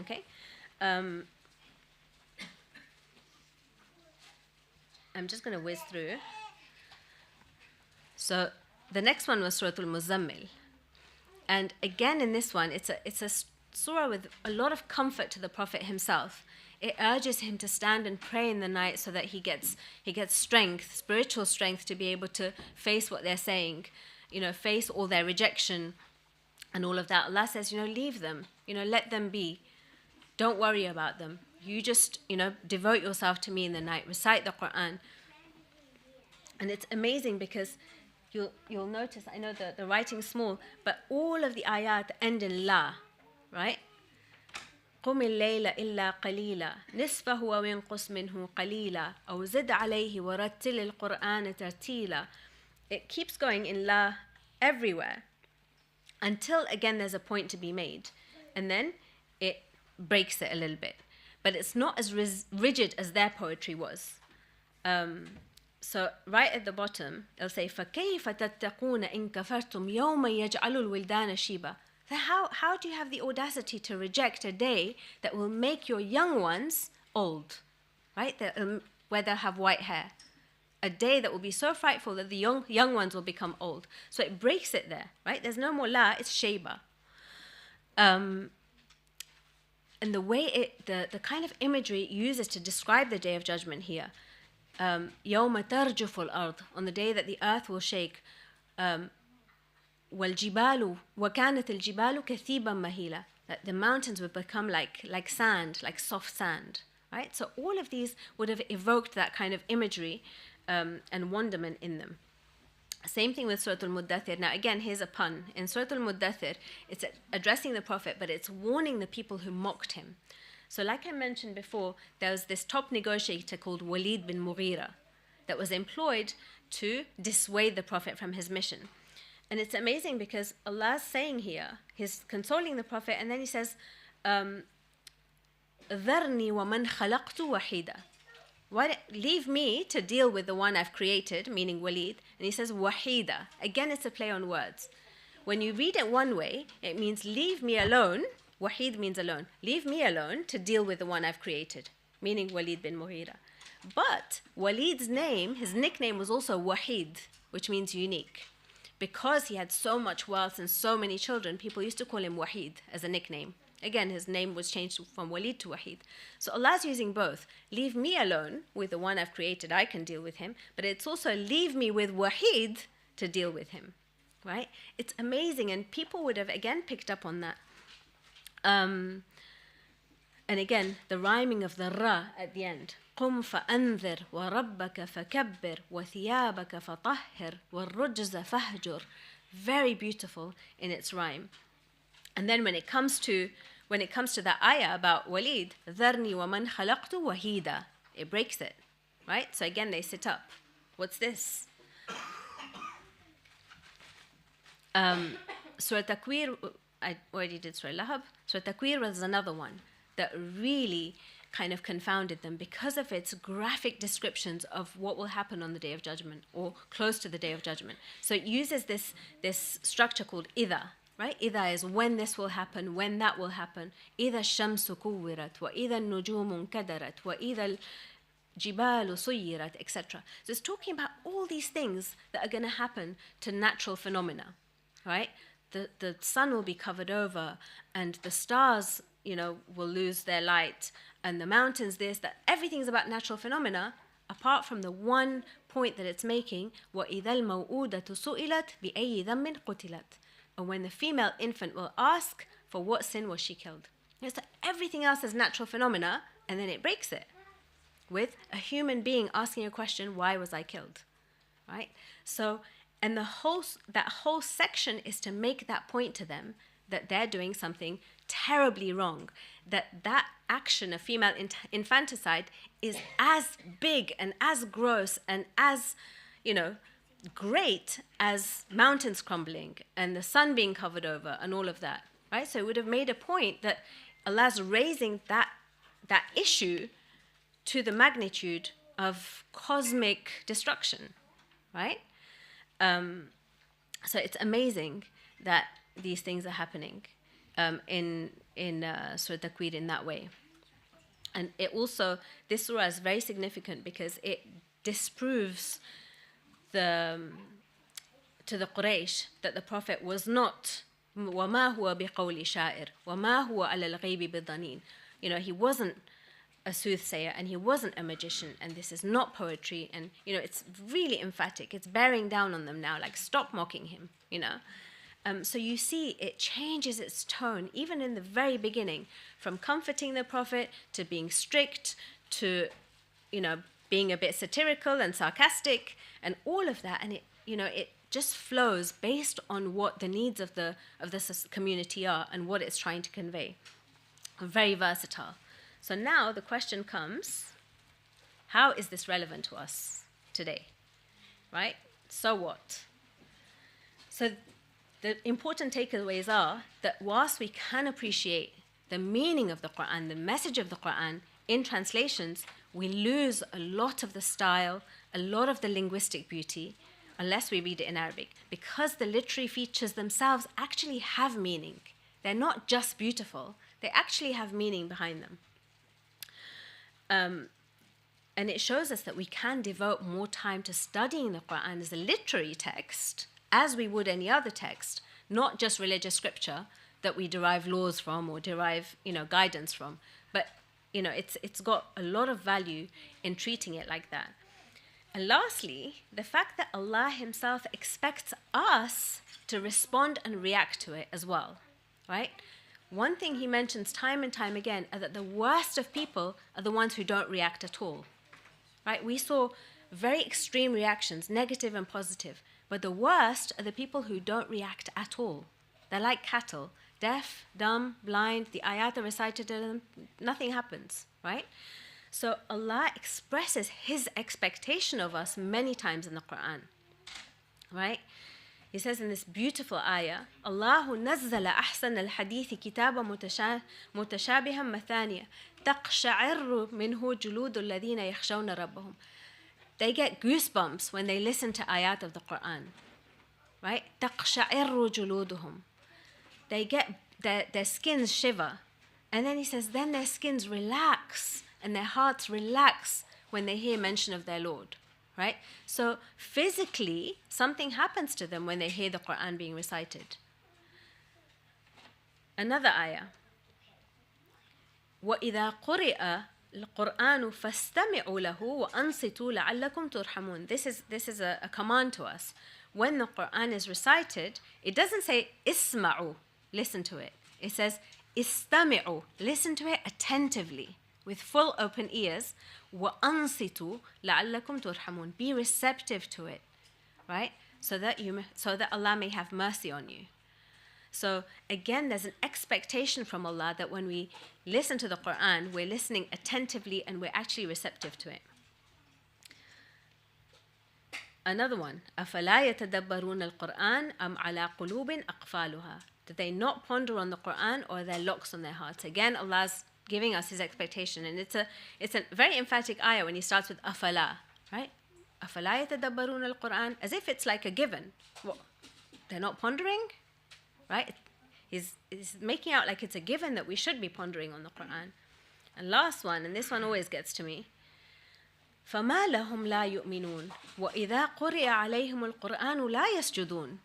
Okay? I'm just going to whiz through. So the next one was Surah Al-Muzammil. And again, in this one, it's a surah with a lot of comfort to the Prophet himself. It urges him to stand and pray in the night so that he gets strength, spiritual strength, to be able to face what they're saying, face all their rejection and all of that. Allah says, leave them, let them be. Don't worry about them. You just, devote yourself to me in the night, recite the Qur'an. And it's amazing because you'll notice, I know the writing's small, but all of the ayat end in la, right? قم الليل إلا قليلا نصفه وانقص منه قليلا أو زد عليه ورتل القرآن ترتيلا. It keeps going in la everywhere until again there's a point to be made, and then it breaks it a little bit. But it's not as rigid as their poetry was. So right at the bottom, it'll say فَكَيْفَ تَتَّقُونَ إِن كَفَرْتُمْ يَوْمَ يَجْعَلُ الْوِلْدَانَ شِيبًا. How do you have the audacity to reject a day that will make your young ones old, right? Where they'll have white hair. A day that will be so frightful that the young ones will become old. So it breaks it there, right? There's no more la, it's shayba. And the way the kind of imagery it uses to describe the Day of Judgment here, يَوْمَ تَرْجُفُ الْأَرْض, on the day that the earth will shake, وَالْجِبَالُ وَكَانَتِ الْجِبَالُ كَثِيبًا مَهِيلًا, that the mountains would become like sand, like soft sand, right? So all of these would have evoked that kind of imagery and wonderment in them. Same thing with Surah Al-Muddathir. Now again, here's a pun. In Surah Al-Muddathir, it's addressing the Prophet, but it's warning the people who mocked him. So like I mentioned before, there was this top negotiator called Walid bin Mughira that was employed to dissuade the Prophet from his mission. And it's amazing because Allah's saying here, He's consoling the Prophet, and then He says, ذَرْنِي وَمَنْ خَلَقْتُ وَحِيدًا. Leave me to deal with the one I've created, meaning Walid. And He says, wahida. Again, it's a play on words. When you read it one way, it means leave me alone. Wahid means alone. Leave me alone to deal with the one I've created, meaning Walid bin Mughira. But Walid's name, his nickname was also Wahid, which means unique. Because he had so much wealth and so many children, people used to call him Wahid as a nickname. Again, his name was changed from Walid to Wahid. So Allah's using both. Leave me alone with the one I've created, I can deal with him. But it's also leave me with Wahid to deal with him. Right? It's amazing, and people would have again picked up on that. And again, the rhyming of the ra at the end. قُمْ فَأَنذِرْ وَرَبَّكَ فَكَبِّرْ وَثِيَابَكَ فَطَهِّرْ وَالرُّجْزَ فَهْجُرْ. Very beautiful in its rhyme. And then when it comes to that ayah about Walid, ذَرْنِي وَمَنْ خَلَقْتُ وَحِيدًا, it breaks it, right? So again, they sit up. What's this? Surah Takwir, I already did Surah Lahab. Surah Takwir was another one that really kind of confounded them because of its graphic descriptions of what will happen on the Day of Judgment or close to the Day of Judgment. So it uses this structure called إِذَا, right? إِذَا is when this will happen, when that will happen. إِذَا الشَّمْسُ كُوِّرَتْ وَإِذَا النُّجُومُ انكَدَرَتْ وَإِذَا الجِبَالُ سُيِّرَتْ, etc. So it's talking about all these things that are going to happen to natural phenomena, right? The sun will be covered over, and the stars, will lose their light, and the mountains that. Everything's about natural phenomena, apart from the one point that it's making, وَإِذَا الْمَوْءُودَةُ سُئِلَتْ بِأَيِّ ذَنبٍ قُتِلَتْ. And when the female infant will ask, for what sin was she killed? So everything else is natural phenomena, and then it breaks it with a human being asking a question, why was I killed? Right? So, and that whole section is to make that point to them that they're doing something terribly wrong, that action of female infanticide is as big and as gross and as, great as mountains crumbling and the sun being covered over and all of that, right? So it would have made a point that Allah's raising that issue to the magnitude of cosmic destruction, right? So it's amazing that these things are happening in Surah Takwir in that way. And it also, this surah is very significant because it disproves to the Quraysh that the Prophet was not وَمَا هُوَ بِقَوْلِ شَاعِرٍ وَمَا هُوَ عَلَى الْغَيْبِ بِضَنِينٍ. He wasn't a soothsayer and he wasn't a magician, and this is not poetry, and it's really emphatic. It's bearing down on them now, like, stop mocking him. So you see it changes its tone even in the very beginning, from comforting the Prophet to being strict to being a bit satirical and sarcastic and all of that, and it just flows based on what the needs of the community are and what it's trying to convey. Very versatile. So now the question comes, how is this relevant to us today? Right? So what? So the important takeaways are that whilst we can appreciate the meaning of the Quran, the message of the Quran in translations, we lose a lot of the style, a lot of the linguistic beauty, unless we read it in Arabic, because the literary features themselves actually have meaning. They're not just beautiful, they actually have meaning behind them. And it shows us that we can devote more time to studying the Quran as a literary text, as we would any other text, not just religious scripture that we derive laws from or derive, guidance from, but it's got a lot of value in treating it like that. And lastly, the fact that Allah Himself expects us to respond and react to it as well, right? One thing He mentions time and time again is that the worst of people are the ones who don't react at all, right? We saw very extreme reactions, negative and positive, but the worst are the people who don't react at all. They're like cattle, deaf, dumb, blind, the ayat are recited to them, nothing happens, right? So Allah expresses His expectation of us many times in the Quran, right? He says in this beautiful ayah, Allahu nazzala ahsan al-hadith kitaba mutashabihan mathaniya taqsha'irru minhu juludu alladhina yakhshawna rabbahum. They get goosebumps when they listen to ayat of the Quran, right? Taqsha'irru juluduhum. They get their skins shiver. And then he says, then their skins relax and their hearts relax when they hear mention of their Lord, right? So physically, something happens to them when they hear the Quran being recited. Another ayah. وَإِذَا قُرِئَ الْقُرْآنُ فَاسْتَمِعُوا لَهُ وَأَنصِتُوا لَعَلَّكُمْ تُرْحَمُونَ. This is a command to us. When the Quran is recited, it doesn't say isma'u, listen to it. It says istami'u, listen to it attentively with full open ears. وَأَنصِتُوا لَعَلَّكُمْ تُرْحَمُونَ. Be receptive to it, right? So that Allah may have mercy on you. So again, there's an expectation from Allah that when we listen to the Quran, we're listening attentively and we're actually receptive to it. Another one, أَفَلَا يَتَدَبَّرُونَ الْقُرْآنَ أَمْ عَلَىٰ قُلُوبٍ أَقْفَالُهَا. Do they not ponder on the Quran, or are there locks on their hearts? Again, Allah's giving us His expectation, and it's a very emphatic ayah when He starts with أَفَلَا, right? أَفَلَا يَتَدَبَّرُونَ الْقُرْآنَ, as if it's like a given. What? They're not pondering? Right? He's making out like it's a given that we should be pondering on the Quran. And last one, and this one always gets to me. فَمَا لَهُمْ لَا يُؤْمِنُونَ وَإِذَا قُرِئَ عَلَيْهِمُ الْقُرْآنُ لَا يَسْجُدُونَ.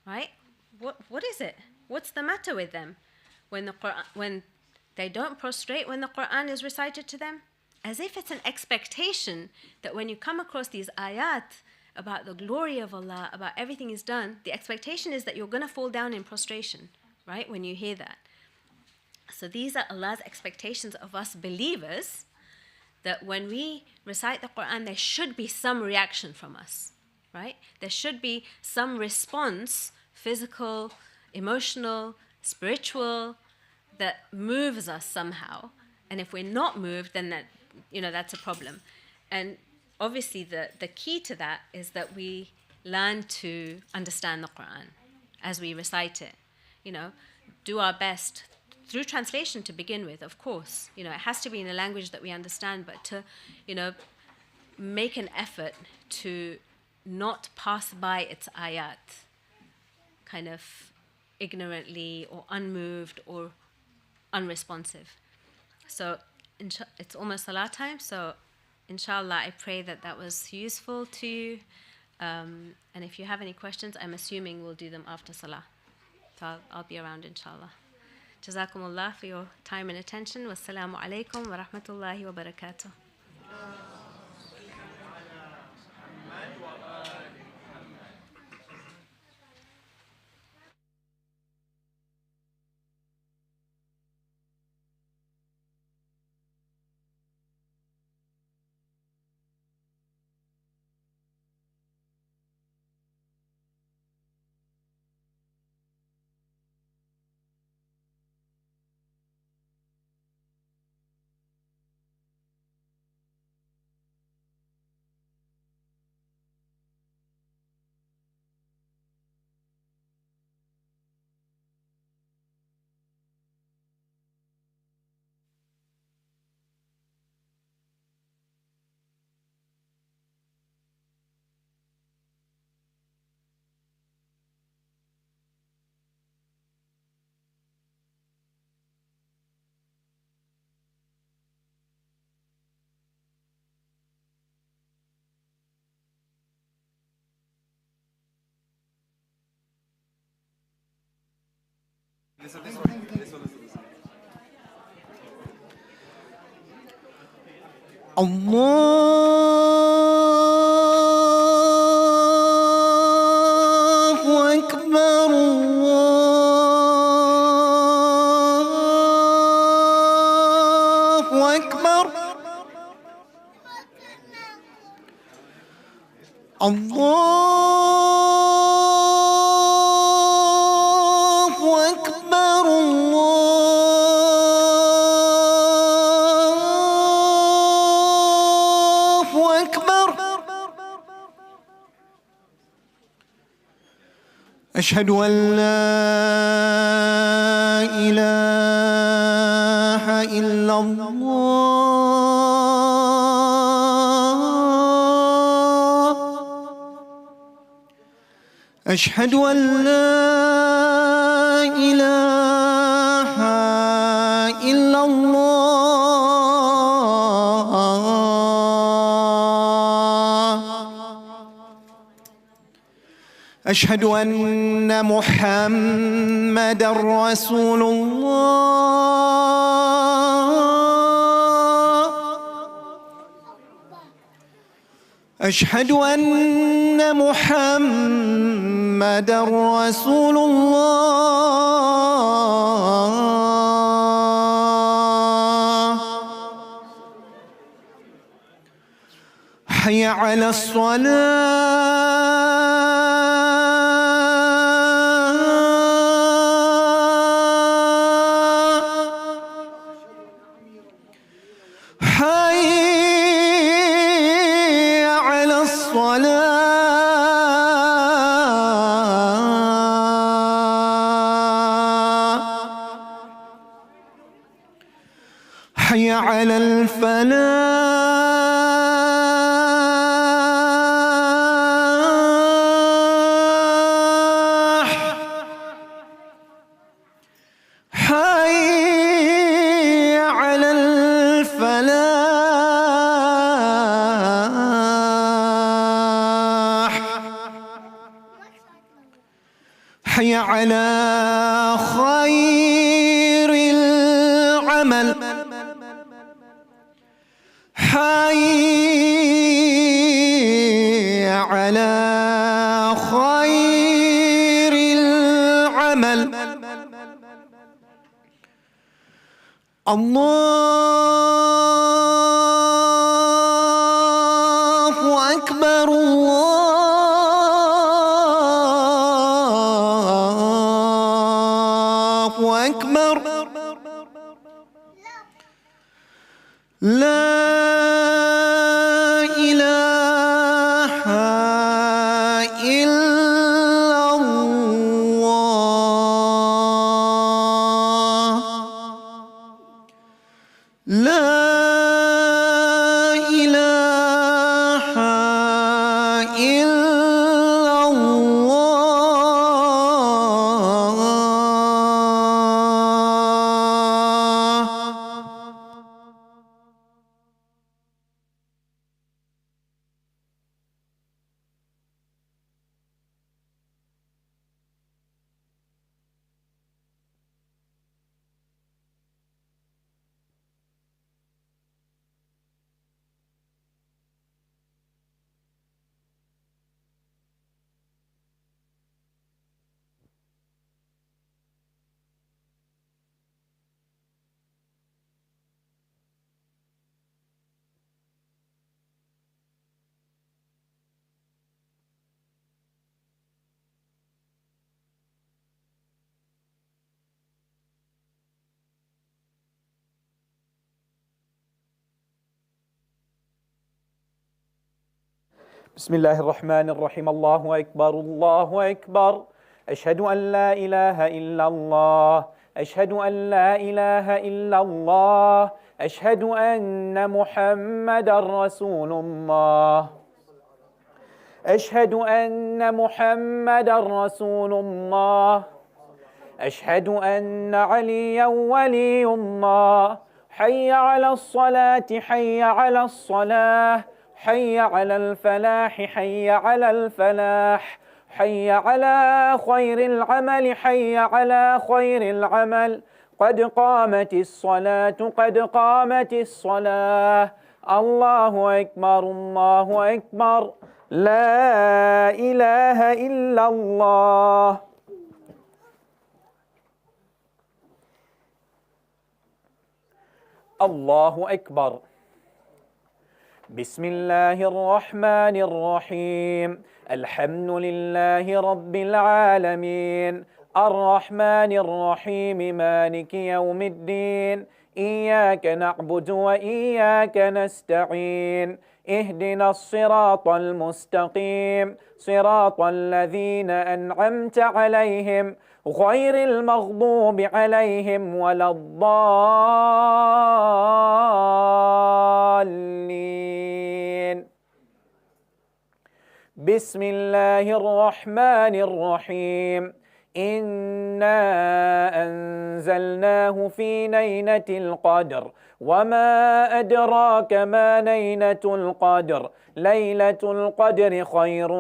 Right? What is it? What's the matter with them? When they don't prostrate when the Quran is recited to them? As if it's an expectation that when you come across these ayat about the glory of Allah, about everything He's done, the expectation is that you're going to fall down in prostration, right, when you hear that. So these are Allah's expectations of us believers, that when we recite the Quran, there should be some reaction from us, right? There should be some response, physical, emotional, spiritual, that moves us somehow. And if we're not moved, then that's a problem. And obviously, the key to that is that we learn to understand the Quran as we recite it. Do our best through translation to begin with, of course. It has to be in a language that we understand, but to, make an effort to not pass by its ayat kind of ignorantly or unmoved or unresponsive. So it's almost salah time, so inshallah I pray that that was useful to you. And if you have any questions, I'm assuming we'll do them after salah. So I'll be around inshallah. Jazakumullah for your time and attention. Wassalamu alaikum wa rahmatullahi wa barakatuh. الله أكبر الله أكبر الله أكبر الله أكبر أشهد أن لا إله إلا الله أشهد أن لا إله إلا الله أشهد أن محمدًا رسول الله أشهد أن محمدًا رسول الله حي على الصلاة حي على الصلاة حي على الفلاح حي على الفلاح حي على خير العمل حي على خير العمل الله أكبر الله أكبر لا إله إلا الله لا إله إلا بسم الله الرحمن الرحيم. الله أكبر الله أكبر. أشهد أن لا إله إلا الله. أشهد أن لا إله إلا الله. أشهد أن محمدا رسول الله. أشهد أن محمدا رسول الله. أشهد أن عليا ولي الله. حي على الصلاة حي على الصلاة. حي على الفلاح حي على الفلاح. حي على خير العمل حي على خير العمل. قد قامت الصلاة قد قامت الصلاة. الله أكبر الله أكبر. لا إله إلا الله. الله أكبر. بسم الله الرحمن الرحيم. الحمد لله رب العالمين الرحمن الرحيم مالك يوم الدين. إياك نعبد وإياك نستعين. اهدنا الصراط المستقيم صراط الذين أنعمت عليهم غير المغضوب عليهم ولا الضالين. بسم الله الرحمن الرحيم. إنا أنزلناه في ليلة القدر وما أدراك ما ليلة القدر. ليلة القدر خير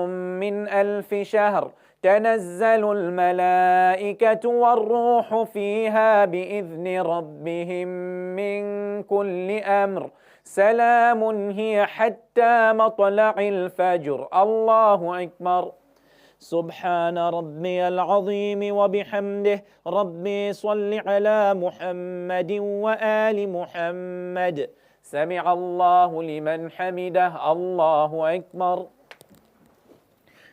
من 1000 شهر. تنزل الملائكة والروح فيها بإذن ربهم من كل أمر. سلام هي حتى مطلع الفجر. الله أكبر. سبحان ربي العظيم وبحمده. ربي صل على محمد وآل محمد. سمع الله لمن حمده. الله أكبر.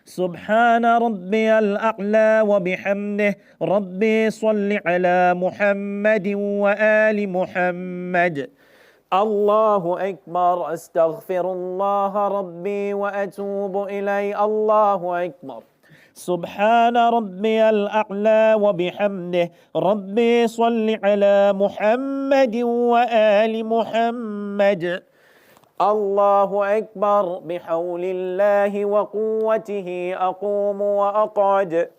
سبحان ربي الأعلى وبحمده. ربي صل على محمد وآل محمد. الله أكبر. أستغفر الله ربي وأتوب إليه. الله أكبر. سبحان ربي الأعلى وبحمده. ربي صل على محمد وآل محمد. الله أكبر. بحول الله وقوته أقوم وأقعد.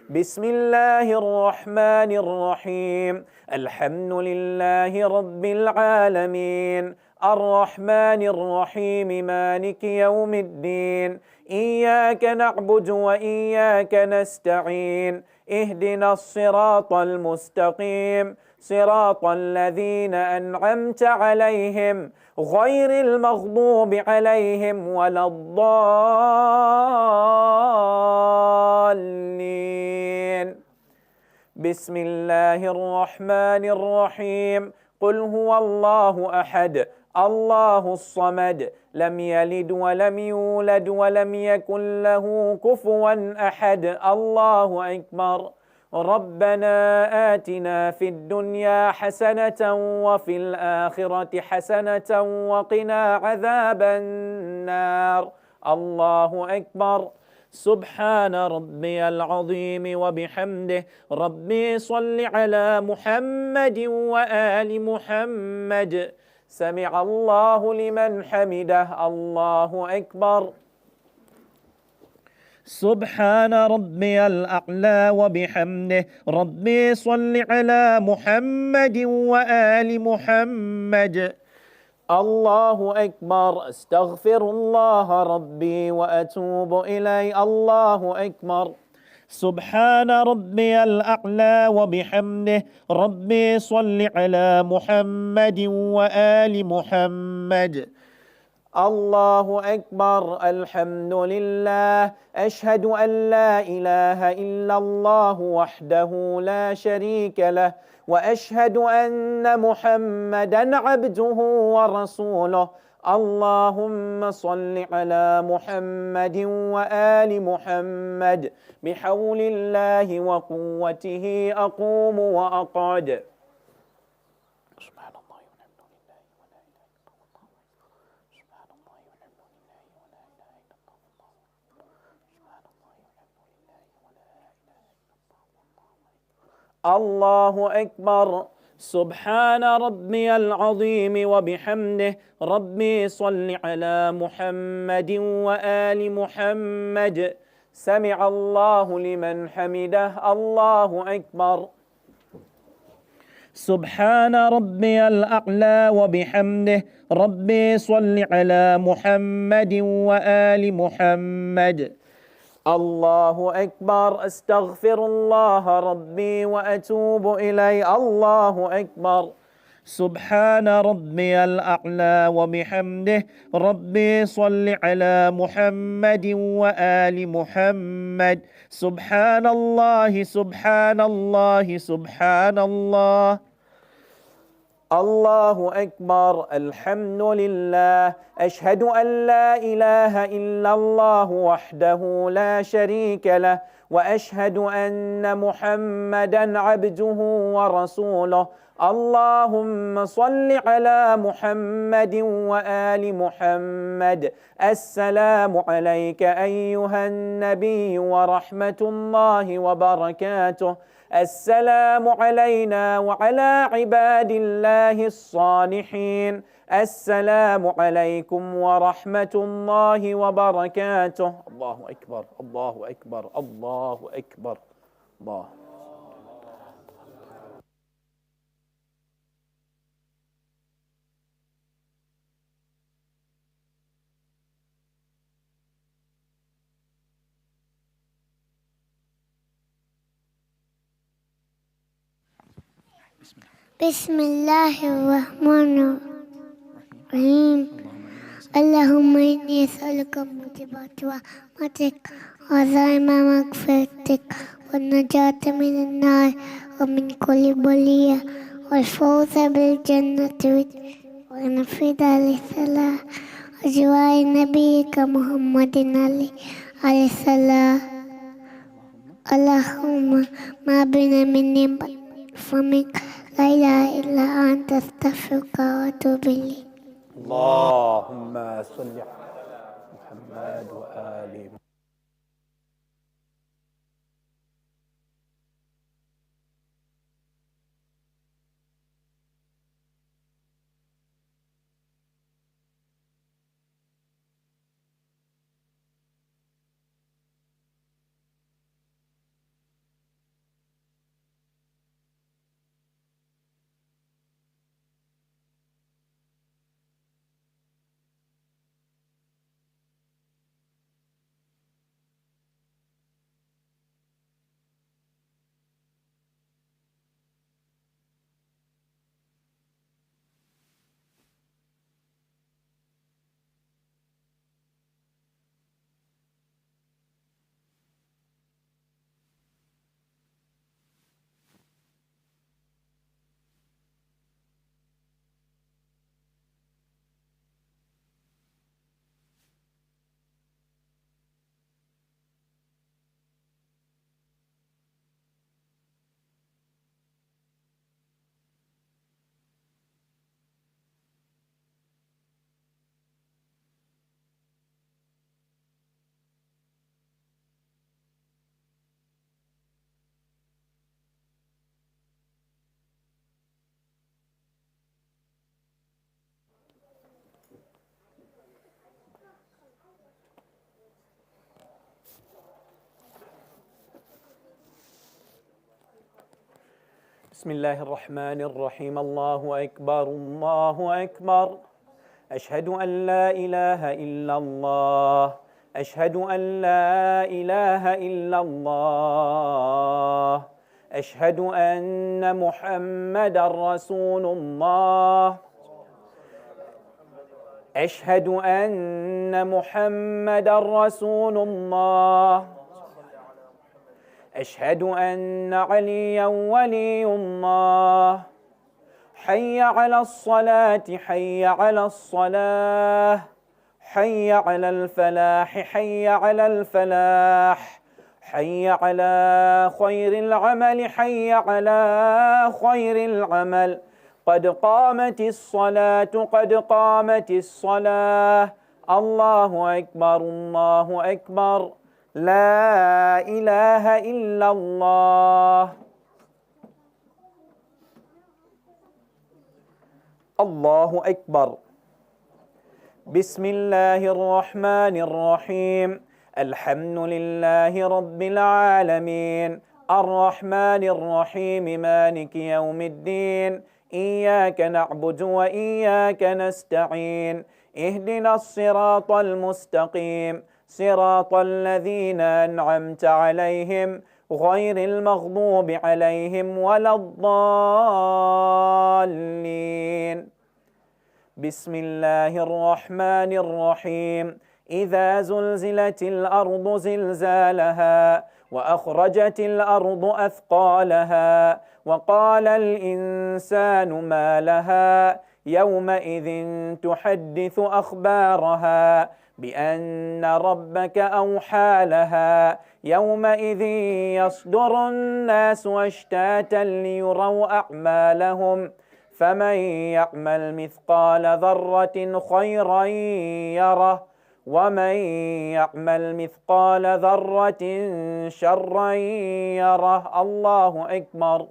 بسم الله الرحمن الرحيم. الحمد لله رب العالمين الرحمن الرحيم مالك يوم الدين. إياك نعبد وإياك نستعين. اهدنا الصراط المستقيم صراط الذين أنعمت عليهم غير المغضوب عليهم ولا الضالين. بسم الله الرحمن الرحيم. قل هو الله أحد الله الصمد لم يلد ولم يولد ولم يكن له كفوا أحد. الله أكبر. ربنا آتنا في الدنيا حسنة وفي الآخرة حسنة وقنا عذاب النار. الله أكبر. سبحان ربي العظيم وبحمده. ربي صل على محمد وآل محمد. سمع الله لمن حمده. الله أكبر. سبحان ربي الأعلى وبحمده. ربي صل على محمد وآل محمد. الله أكبر. أستغفر الله ربي وأتوب إليه. الله أكبر. سبحان ربي الأعلى وبحمده. ربي صل على محمد وآل محمد. الله أكبر. الحمد لله. أشهد أن لا إله إلا الله وحده لا شريك له وأشهد أن محمدا عبده ورسوله. اللهم صل على محمد وآل محمد. بحول الله وقوته أقوم وأقعد. سبحان الله والحمد لله ولا إله إلا الله. سبحان الله والحمد لله ولا الله أكبر. سبحان ربي العظيم وبحمده. ربي صل على محمد وآل محمد. سمع الله لمن حمده. الله أكبر. سبحان ربي الأعلى وبحمده. ربي صل على محمد وآل محمد. الله أكبر. أستغفر الله ربي وأتوب إليه. الله أكبر. سبحان ربي الأعلى وبحمده. ربي صل على محمد وآل محمد. سبحان الله سبحان الله سبحان الله. الله أكبر. الحمد لله. أشهد أن لا إله إلا الله وحده لا شريك له، وأشهد أن محمدا عبده ورسوله. اللهم صل على محمد وآل محمد. السلام عليك أيها النبي ورحمة الله وبركاته. السلام علينا وعلى عباد الله الصالحين. السلام عليكم ورحمة الله وبركاته. الله أكبر الله أكبر الله أكبر. الله. بسم الله الرحمن الرحيم. اللهم إني أسألك موجبات رحمتك وعزائم مغفرتك والنجاة من النار ومن كل بلية والفوز بالجنة ونفيد عليه السلام وجوار نبيك محمد عليه السلام. اللهم ما بنا من نعمة فمنك، لا إله إلا أنت، أستغفرك وأتوب إليك. اللهم صل على محمد وآل محمد. بسم الله الرحمن الرحيم. الله أكبر الله أكبر. أشهد أن لا إله إلا الله. أشهد أن لا إله إلا الله. أشهد أن محمدا رسول الله. أشهد أن محمدا رسول الله. أشهد أن عليا ولي الله. حي على الصلاة حي على الصلاة. حي على الفلاح حي على الفلاح. حي على خير العمل حي على خير العمل. قد قامت الصلاة قد قامت الصلاة. الله أكبر الله أكبر. لا إله إلا الله. الله أكبر. بسم الله الرحمن الرحيم. الحمد لله رب العالمين الرحمن الرحيم مالك يوم الدين إياك نعبد وإياك نستعين اهدنا الصراط المستقيم صراط الذين أنعمت عليهم غير المغضوب عليهم ولا الضالين. بسم الله الرحمن الرحيم. إذا زلزلت الأرض زلزالها وأخرجت الأرض أثقالها وقال الإنسان ما لها يومئذ تحدث أخبارها بأن ربك أوحى لها يومئذ يصدر الناس أشتاتا ليروا أعمالهم فمن يعمل مثقال ذرة خيرا يره ومن يعمل مثقال ذرة شرا يره. الله أكبر.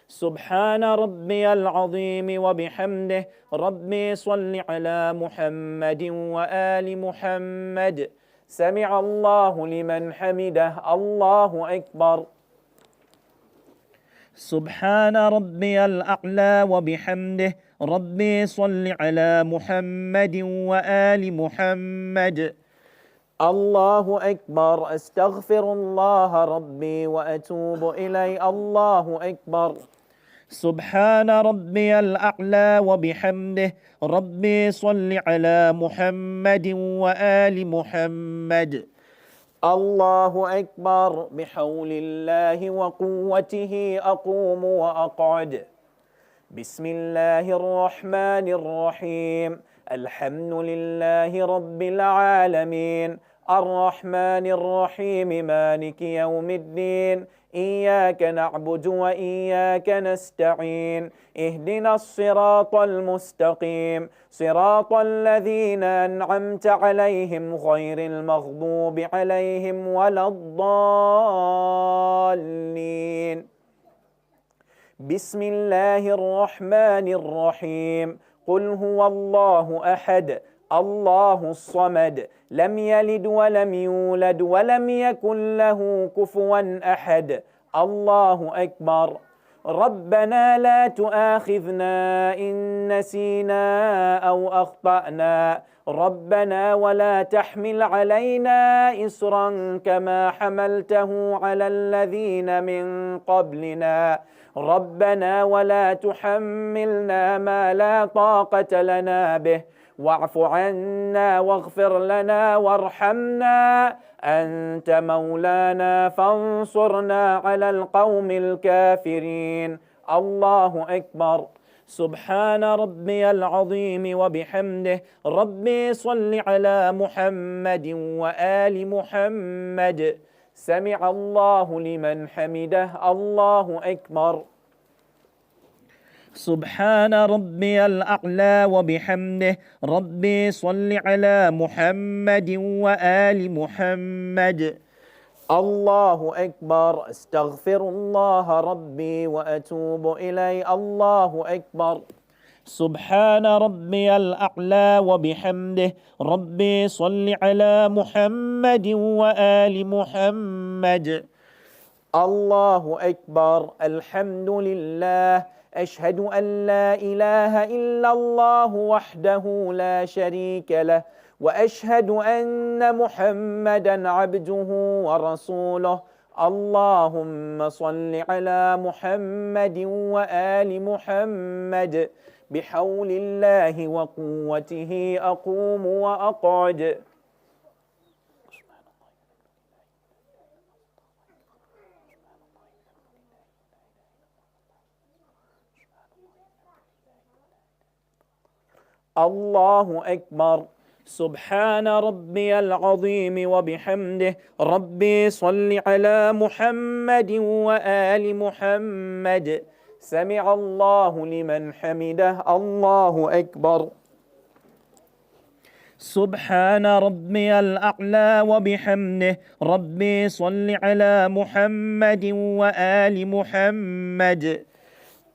سبحان ربي العظيم وبحمده. ربي صل على محمد وآل محمد. سمع الله لمن حمده. الله أكبر. سبحان ربي الأعلى وبحمده. ربي صل على محمد وآل محمد. الله أكبر. أستغفر الله ربي وأتوب إليه. الله أكبر. سبحان ربي الأعلى وبحمده. ربي صل على محمد وآل محمد. الله أكبر. بحول الله وقوته أقوم وأقعد. بسم الله الرحمن الرحيم. الحمد لله رب العالمين الرحمن الرحيم مالك يوم الدين إياك نعبد وإياك نستعين اهدنا الصراط المستقيم صراط الذين أنعمت عليهم غير المغضوب عليهم ولا الضالين. بسم الله الرحمن الرحيم. قل هو الله أحد الله الصمد لم يلد ولم يولد ولم يكن له كفوا أحد. الله أكبر. ربنا لا تؤاخذنا إن نسينا أو أخطأنا ربنا ولا تحمل علينا إصرا كما حملته على الذين من قبلنا ربنا ولا تحملنا ما لا طاقة لنا به واعف عنا واغفر لنا وارحمنا أنت مولانا فانصرنا على القوم الكافرين. الله أكبر. سبحان ربي العظيم وبحمده. ربي صل على محمد وآل محمد. سمع الله لمن حمده. الله أكبر. سبحان ربي الأعلى وبحمده. ربي صل على محمد وآل محمد. الله أكبر. أستغفر الله ربي وأتوب إليه. الله أكبر. سبحان ربي الأعلى وبحمده. ربي صل على محمد وآل محمد. الله أكبر. الحمد لله. أشهد أن لا إله إلا الله وحده لا شريك له وأشهد أن محمدا عبده ورسوله. اللهم صل على محمد وآل محمد. بحول الله وقوته أقوم وأقعد. الله أكبر. سبحان ربي العظيم وبحمده. ربي صل على محمد وآل محمد. سمع الله لمن حمده. الله أكبر. سبحان ربي الأعلى وبحمده. ربي صل على محمد وآل محمد.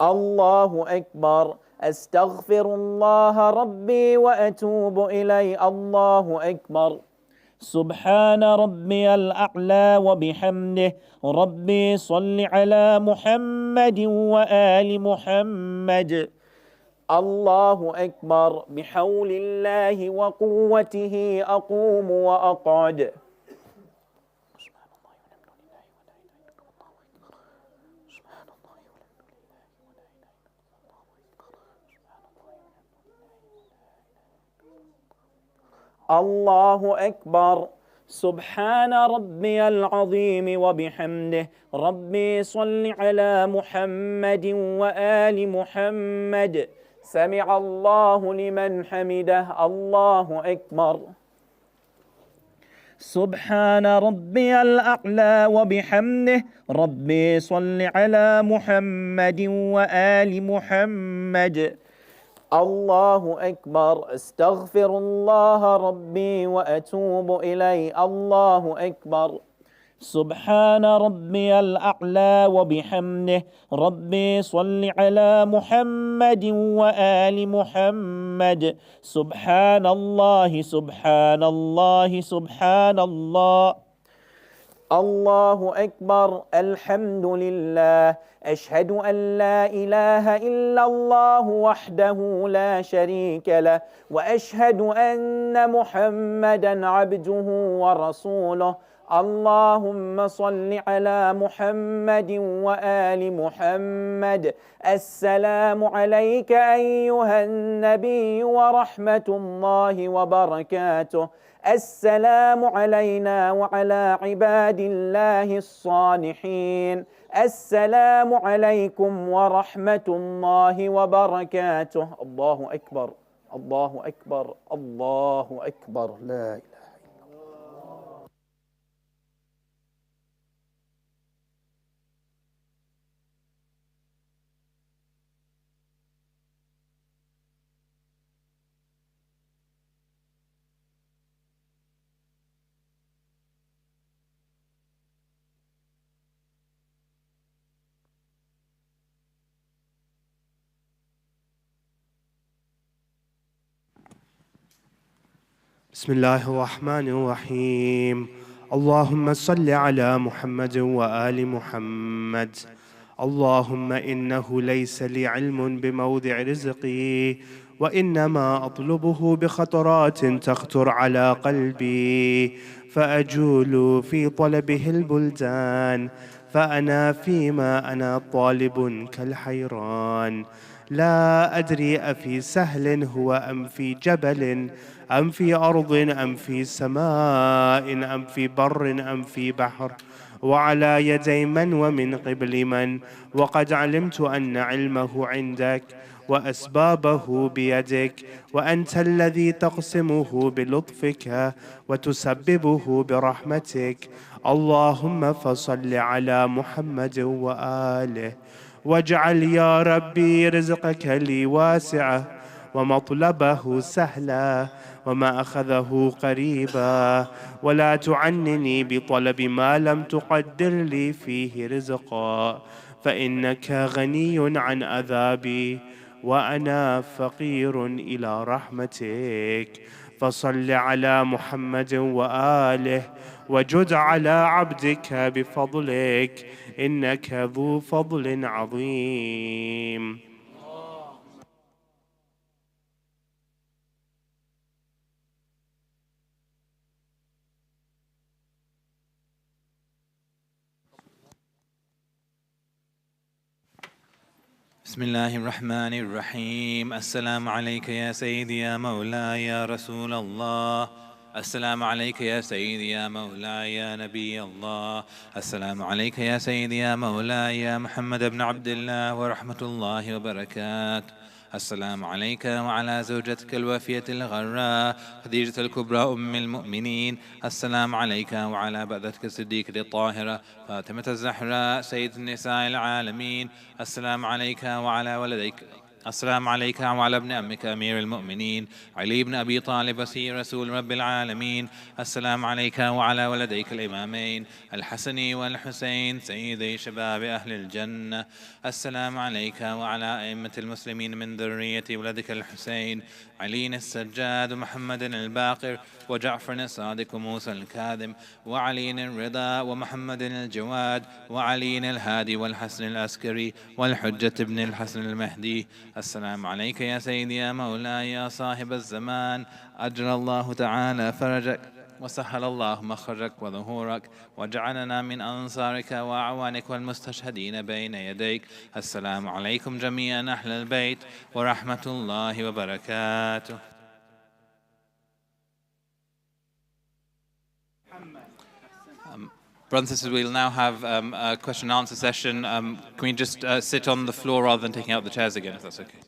الله أكبر. أستغفر الله ربي وأتوب إليه. الله أكبر. سبحان ربي الأعلى وبحمده. ربي صل على محمد وآل محمد. الله أكبر. بحول الله وقوته أقوم وأقعد. الله أكبر. سبحان ربي العظيم وبحمده. ربي صل على محمد وآل محمد. سمع الله لمن حمده. الله أكبر. سبحان ربي الأعلى وبحمده. ربي صل على محمد وآل محمد. الله أكبر. أستغفر الله ربي وأتوب إليه. الله أكبر. سبحان ربي الأعلى وبحمده. ربي صل على محمد وآل محمد. سبحان الله سبحان الله سبحان الله. الله أكبر. الحمد لله. أشهد أن لا إله إلا الله وحده لا شريك له، وأشهد أن محمدا عبده ورسوله. اللهم صل على محمد وآل محمد. السلام عليك أيها النبي ورحمة الله وبركاته. السلام علينا وعلى عباد الله الصالحين. السلام عليكم ورحمة الله وبركاته. الله أكبر الله أكبر الله أكبر. لا إله. بسم الله الرحمن الرحيم. اللهم صل على محمد وآل محمد. اللهم إنه ليس لي علم بموضع رزقي، وإنما أطلبه بخطرات تخطر على قلبي، فأجول في طلبه البلدان، فأنا فيما أنا طالب كالحيران. لا أدري أفي سهل هو أم في جبل، أم في أرض أم في سماء، أم في بر أم في بحر، وعلى يدي من ومن قبل من. وقد علمت أن علمه عندك وأسبابه بيدك، وأنت الذي تقسمه بلطفك وتسببه برحمتك. اللهم فصل على محمد وآله، واجعل يا ربي رزقك لي واسعة، ومطلبه سهلا، وما أخذه قريبا، ولا تعنني بطلب ما لم تقدر لي فيه رزقا، فإنك غني عن عذابي، وأنا فقير إلى رحمتك. فصل على محمد وآله، وجد على عبدك بفضلك، إنك ذو فضل عظيم. بسم الله الرحمن الرحيم. السلام عليك يا سيدي يا مولاي يا رسول الله. السلام عليك يا سيدي يا مولاي يا نبي الله. السلام عليك يا سيدي يا مولاي يا محمد بن عبد الله ورحمة الله وبركاته. السلام عليك وعلى زوجتك الوفية الغراء خديجة الكبرى أم المؤمنين. السلام عليك وعلى بعدتك الصديقة الطاهرة فاطمة الزهراء سيد النساء العالمين. السلام عليك وعلى ولديك السلام عليك وعلى ابن أمك أمير المؤمنين علي بن أبي طالب وسير رسول رب العالمين. السلام عليك وعلى ولديك الإمامين الحسن والحسين سيدي شباب أهل الجنة. السلام عليك وعلى أئمة المسلمين من ذرية ولدك الحسين علي السجاد ومحمد الباقر وجعفر الصادق وموسى الكاظم وعلي الرضا ومحمد الجواد وعلي الهادي والحسن العسكري والحجة ابن الحسن المهدي. السلام عليك يا سيدي يا مولاي يا صاحب الزمان، أجرى الله تعالى فرجك وسهل الله مخرجك وظهورك وجعلنا من أنصارك وأعوانك والمستشهدين بين يديك. السلام عليكم جميعا أهل البيت ورحمة الله وبركاته. Brothers and sisters, we'll now have a question and answer session. Can we just sit on the floor rather than taking out the chairs again, if that's okay?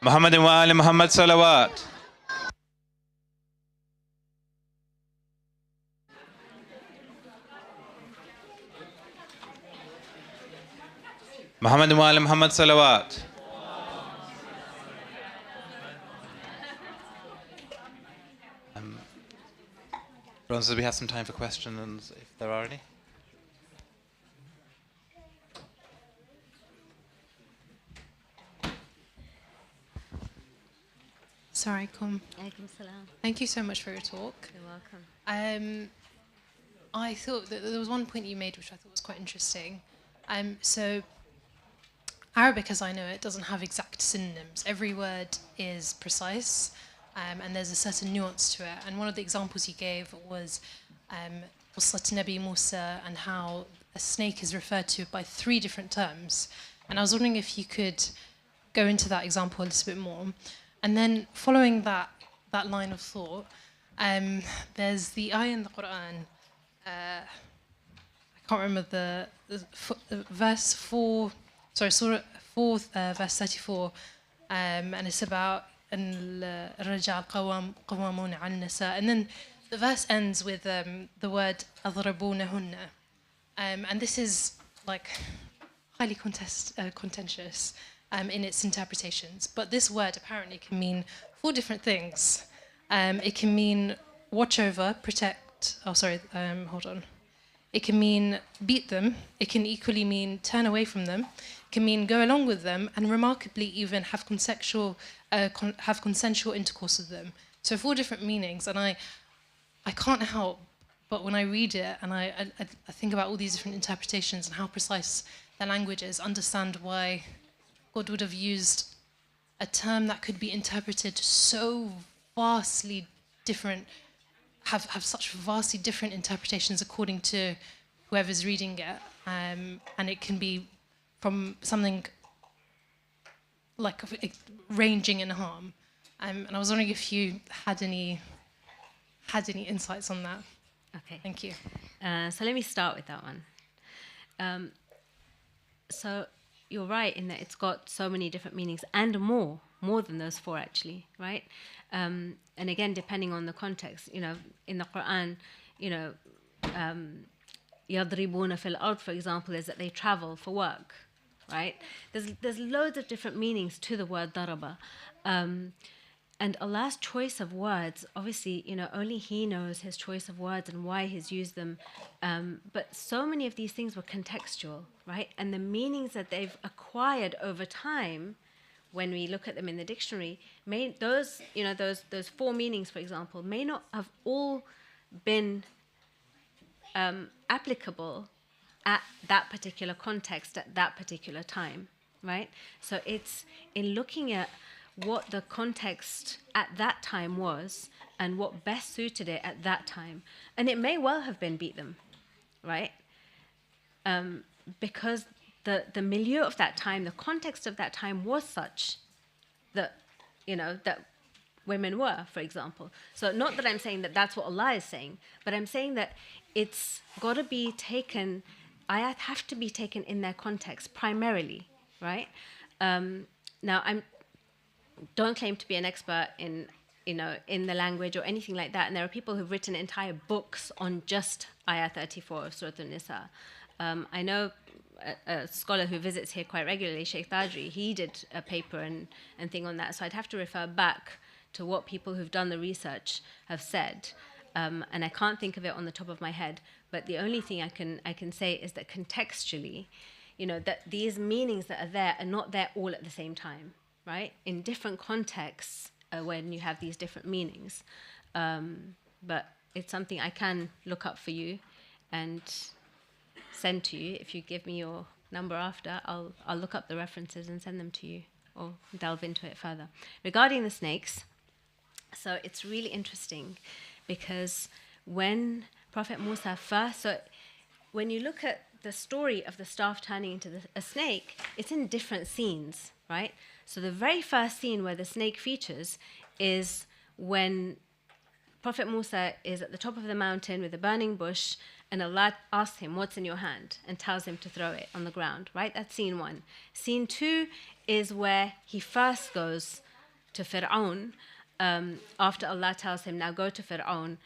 محمد وآل محمد صلوات. محمد وآل محمد صلوات. Brothers, we have some time for questions if there are any. Assalamualaikum. Alaikum salam. Thank you so much for your talk. You're welcome. I thought that there was one point you made which I thought was quite interesting. So Arabic, as I know it, doesn't have exact synonyms. Every word is precise, and there's a certain nuance to it. And one of the examples you gave was Qusat Nabi Musa and how a snake is referred to by 3 different terms. And I was wondering if you could go into that example a little bit more. And then following that line of thought, there's the ayah in the Qur'an, I can't remember the verse 4, sorry, Surah 4, verse 34, and it's about الرجال قوامون على النساء, and then the verse ends with the word أضربونهن, and this is like highly contentious in its interpretations. But this word apparently can mean 4 different things. It can mean watch over, protect. Oh, sorry. Hold on. It can mean beat them. It can equally mean turn away from them. It can mean go along with them, and remarkably even have consensual intercourse with them. So 4 different meanings, and I can't help But when I read it and I think about all these different interpretations and how precise their language is, understand why God would have used a term that could be interpreted so vastly different, have such vastly different interpretations according to whoever's reading it. And it can be from something like ranging in harm. And I was wondering if you had any insights on that. Okay. Thank you. So let me start with that one. So you're right in that it's got so many different meanings and more than those four actually, right? And again, depending on the context, you know, in the Quran, you know, يَضْرِبُونَ فِي الْأَرْضِ, for example, is that they travel for work, right? There's loads of different meanings to the word daraba. And Allah's choice of words, obviously, you know, only He knows His choice of words and why He's used them. But so many of these things were contextual, right? And the meanings that they've acquired over time, when we look at them in the dictionary, those four meanings, for example, may not have all been applicable at that particular context, at that particular time, right? So it's in looking at what the context at that time was and what best suited it at that time. And it may well have been beat them, right? Because the milieu of that time, the context of that time was such that, you know, that women were, for example. So not that I'm saying that that's what Allah is saying, but I'm saying that it's got to be taken, ayat have to be taken in their context primarily, right? Now, don't claim to be an expert in, you know, in the language or anything like that. And there are people who've written entire books on just ayah 34 of Surah An-Nisa. I know a scholar who visits here quite regularly, Sheikh Tadri, he did a paper and thing on that. So I'd have to refer back to what people who've done the research have said. And I can't think of it on the top of my head. But the only thing I can say is that contextually, you know, that these meanings that are there are not there all at the same time, right? In different contexts when you have these different meanings. But it's something I can look up for you and send to you. If you give me your number after, I'll look up the references and send them to you or delve into it further. Regarding the snakes, so it's really interesting because when Prophet Musa first, so when you look at the story of the staff turning into a snake, it's in different scenes, right? So the very first scene where the snake features is when Prophet Musa is at the top of the mountain with a burning bush and Allah asks him, what's in your hand? And tells him to throw it on the ground, right? That's scene one. Scene two is where he first goes to Fir'aun after Allah tells him, now go to Fir'aun.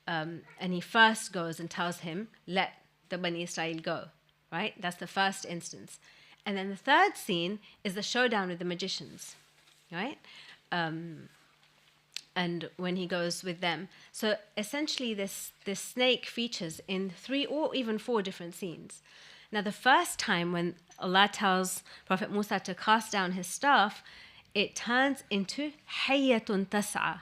And he first goes and tells him, let the Bani Israel go, right? That's the first instance. And then the third scene is the showdown with the magicians, right? And when he goes with them. So essentially this snake features in 3 or even 4 different scenes. Now the first time when Allah tells Prophet Musa to cast down his staff, it turns into hayyatun tas'a,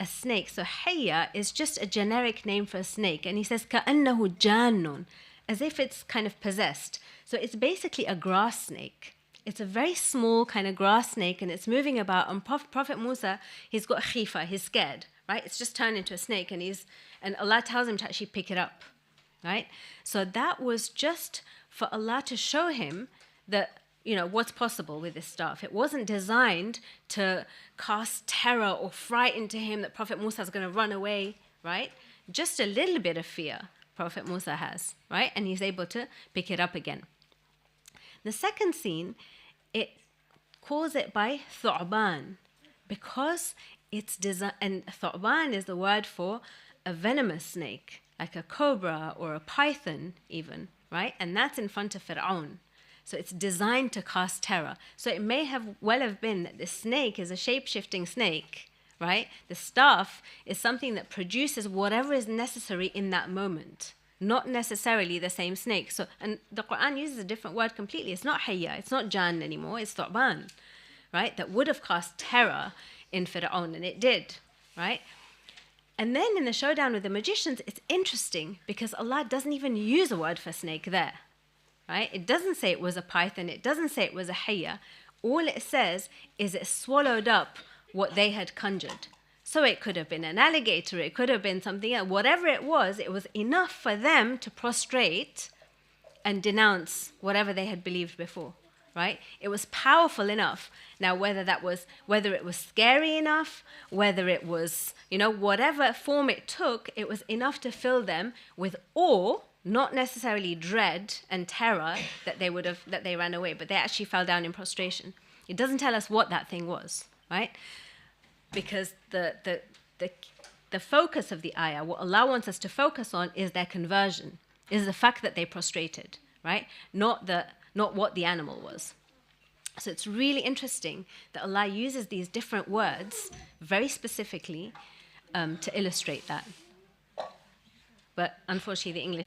a snake. So hayya is just a generic name for a snake. And he says, كَأَنَّهُ جَانٌ, as if it's kind of possessed. So it's basically a grass snake. It's a very small kind of grass snake and it's moving about. And Prophet Musa, he's got khifa, he's scared, right? It's just turned into a snake and Allah tells him to actually pick it up, right? So that was just for Allah to show him that, you know, what's possible with this staff. It wasn't designed to cast terror or fright into him that Prophet Musa is going to run away, right? Just a little bit of fear Prophet Musa has, right? And he's able to pick it up again. The second scene, it calls it by thu'ban because it's designed, and thu'ban is the word for a venomous snake, like a cobra or a python even, right? And that's in front of Fir'aun. So it's designed to cast terror. So it may well have been that the snake is a shape-shifting snake, right? The staff is something that produces whatever is necessary in that moment. Not necessarily the same snake. So, and the Quran uses a different word completely. It's not hayya, it's not jan anymore, it's thu'ban, right? That would have cast terror in Fir'aun, and it did, right? And then in the showdown with the magicians, it's interesting because Allah doesn't even use a word for snake there, right? It doesn't say it was a python. It doesn't say it was a hayya. All it says is it swallowed up what they had conjured. So it could have been an alligator. It could have been something else. Whatever it was enough for them to prostrate and denounce whatever they had believed before, right? It was powerful enough. Now, whether it was scary enough, whether it was, whatever form it took, it was enough to fill them with awe, not necessarily dread and terror that they ran away, but they actually fell down in prostration. It doesn't tell us what that thing was, right? Because the focus of the ayah, what Allah wants us to focus on is their conversion, is the fact that they prostrated, right? Not what the animal was. So it's really interesting that Allah uses these different words very specifically to illustrate that. But unfortunately, the English.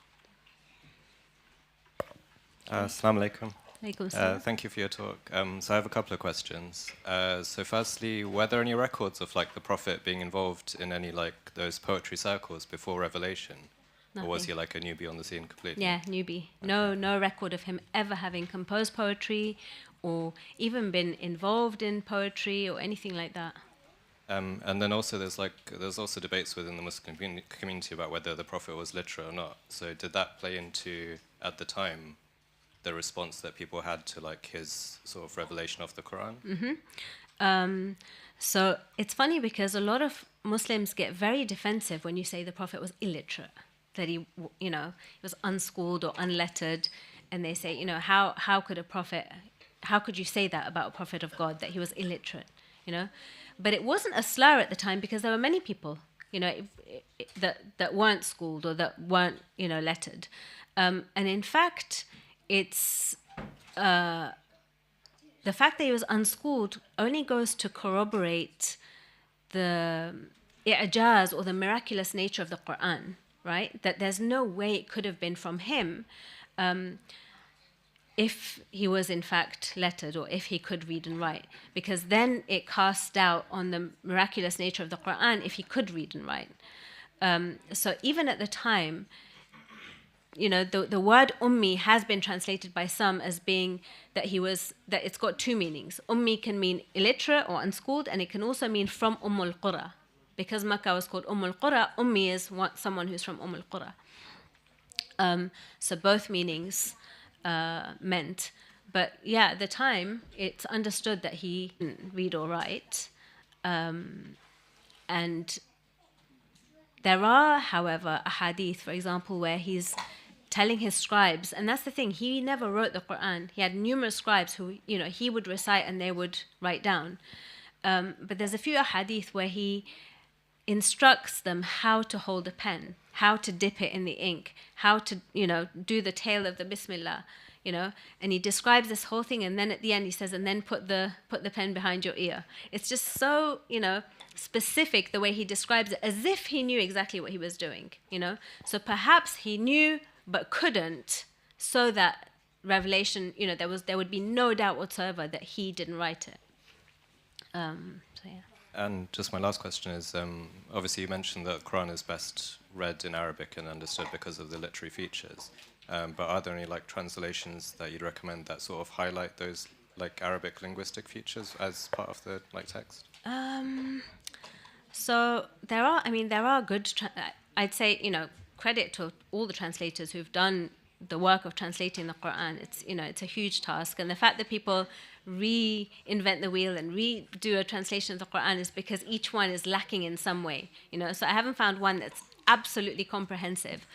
Assalamu alaikum. Alaikum salam. Thank you for your talk. So I have a couple of questions. So firstly, were there any records of the Prophet being involved in any those poetry circles before revelation? Nothing. Or was he a newbie on the scene completely? Yeah, newbie. No record of him ever having composed poetry or even been involved in poetry or anything like that. And then also there's also debates within the Muslim community about whether the Prophet was literate or not. So did that play into, at the time, the response that people had to his sort of revelation of the Quran? Mm-hmm. So it's funny because a lot of Muslims get very defensive when you say the Prophet was illiterate, that he was unschooled or unlettered, and they say, how could you say that about a prophet of God, that he was illiterate, But it wasn't a slur at the time because there were many people, that weren't schooled or that weren't, lettered. And in fact, it's the fact that he was unschooled only goes to corroborate the i'jaz or the miraculous nature of the Quran, right? That there's no way it could have been from him if he was in fact lettered or if he could read and write, because then it casts doubt on the miraculous nature of the Quran if he could read and write. So even at the time, the word ummi has been translated by some as being that it's got two meanings. Ummi can mean illiterate or unschooled, and it can also mean from Qura. Because Makkah was called Qura, ummi is someone who's from Qura. So both meanings meant. But yeah, at the time, it's understood that he didn't read or write. And there are, however, a hadith, for example, where he's telling his scribes, and that's the thing, he never wrote the Quran. He had numerous scribes who, he would recite and they would write down. But there's a few hadith where he instructs them how to hold a pen, how to dip it in the ink, how to, do the tail of the Bismillah, and he describes this whole thing, and then at the end he says, and then put the pen behind your ear. It's just so, specific the way he describes it, as if he knew exactly what he was doing, So perhaps he knew but couldn't, so that revelation, there would be no doubt whatsoever that he didn't write it. So yeah. And just my last question is, obviously you mentioned that the Quran is best read in Arabic and understood because of the literary features. But are there any translations that you'd recommend that sort of highlight those Arabic linguistic features as part of the text? So there are good. I'd say credit to all the translators who've done the work of translating the Quran. It's a huge task, and the fact that people reinvent the wheel and redo a translation of the Quran is because each one is lacking in some way. So I haven't found one that's absolutely comprehensive.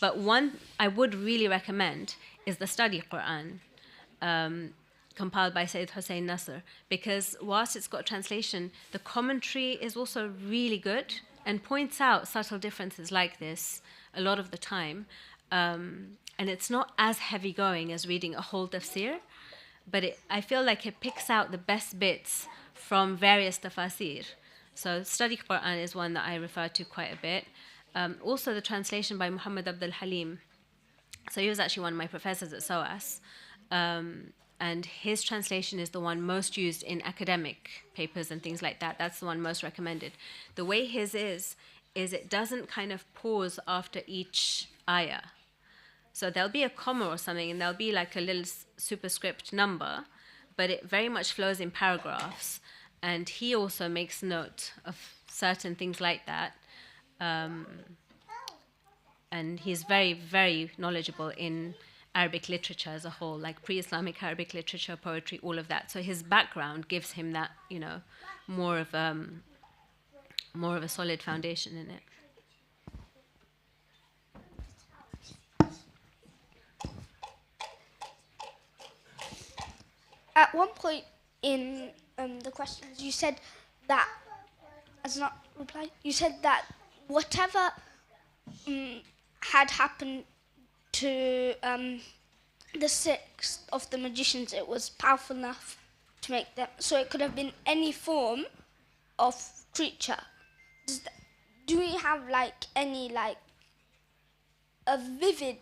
But one I would really recommend is the Study Quran, compiled by Sayyid Hussein Nasr, because whilst it's got translation, the commentary is also really good and points out subtle differences like this a lot of the time. And it's not as heavy going as reading a whole tafsir, but I feel like it picks out the best bits from various tafasir. So Study Quran is one that I refer to quite a bit. Also the translation by Muhammad Abdul Halim. So he was actually one of my professors at SOAS. And his translation is the one most used in academic papers and things like that. That's the one most recommended. The way his is, is it doesn't kind of pause after each ayah. So there'll be a comma or something, and there'll be like a little superscript number, but it very much flows in paragraphs. And he also makes note of certain things like that. And he's very, very knowledgeable in Arabic literature as a whole, like pre-Islamic Arabic literature, poetry, all of that. So his background gives him that, more of a solid foundation in it. At one point in the questions, you said that, as not reply, you said that whatever had happened to the sixth of the magicians, it was powerful enough to make them. So it could have been any form of creature. Do we have any a vivid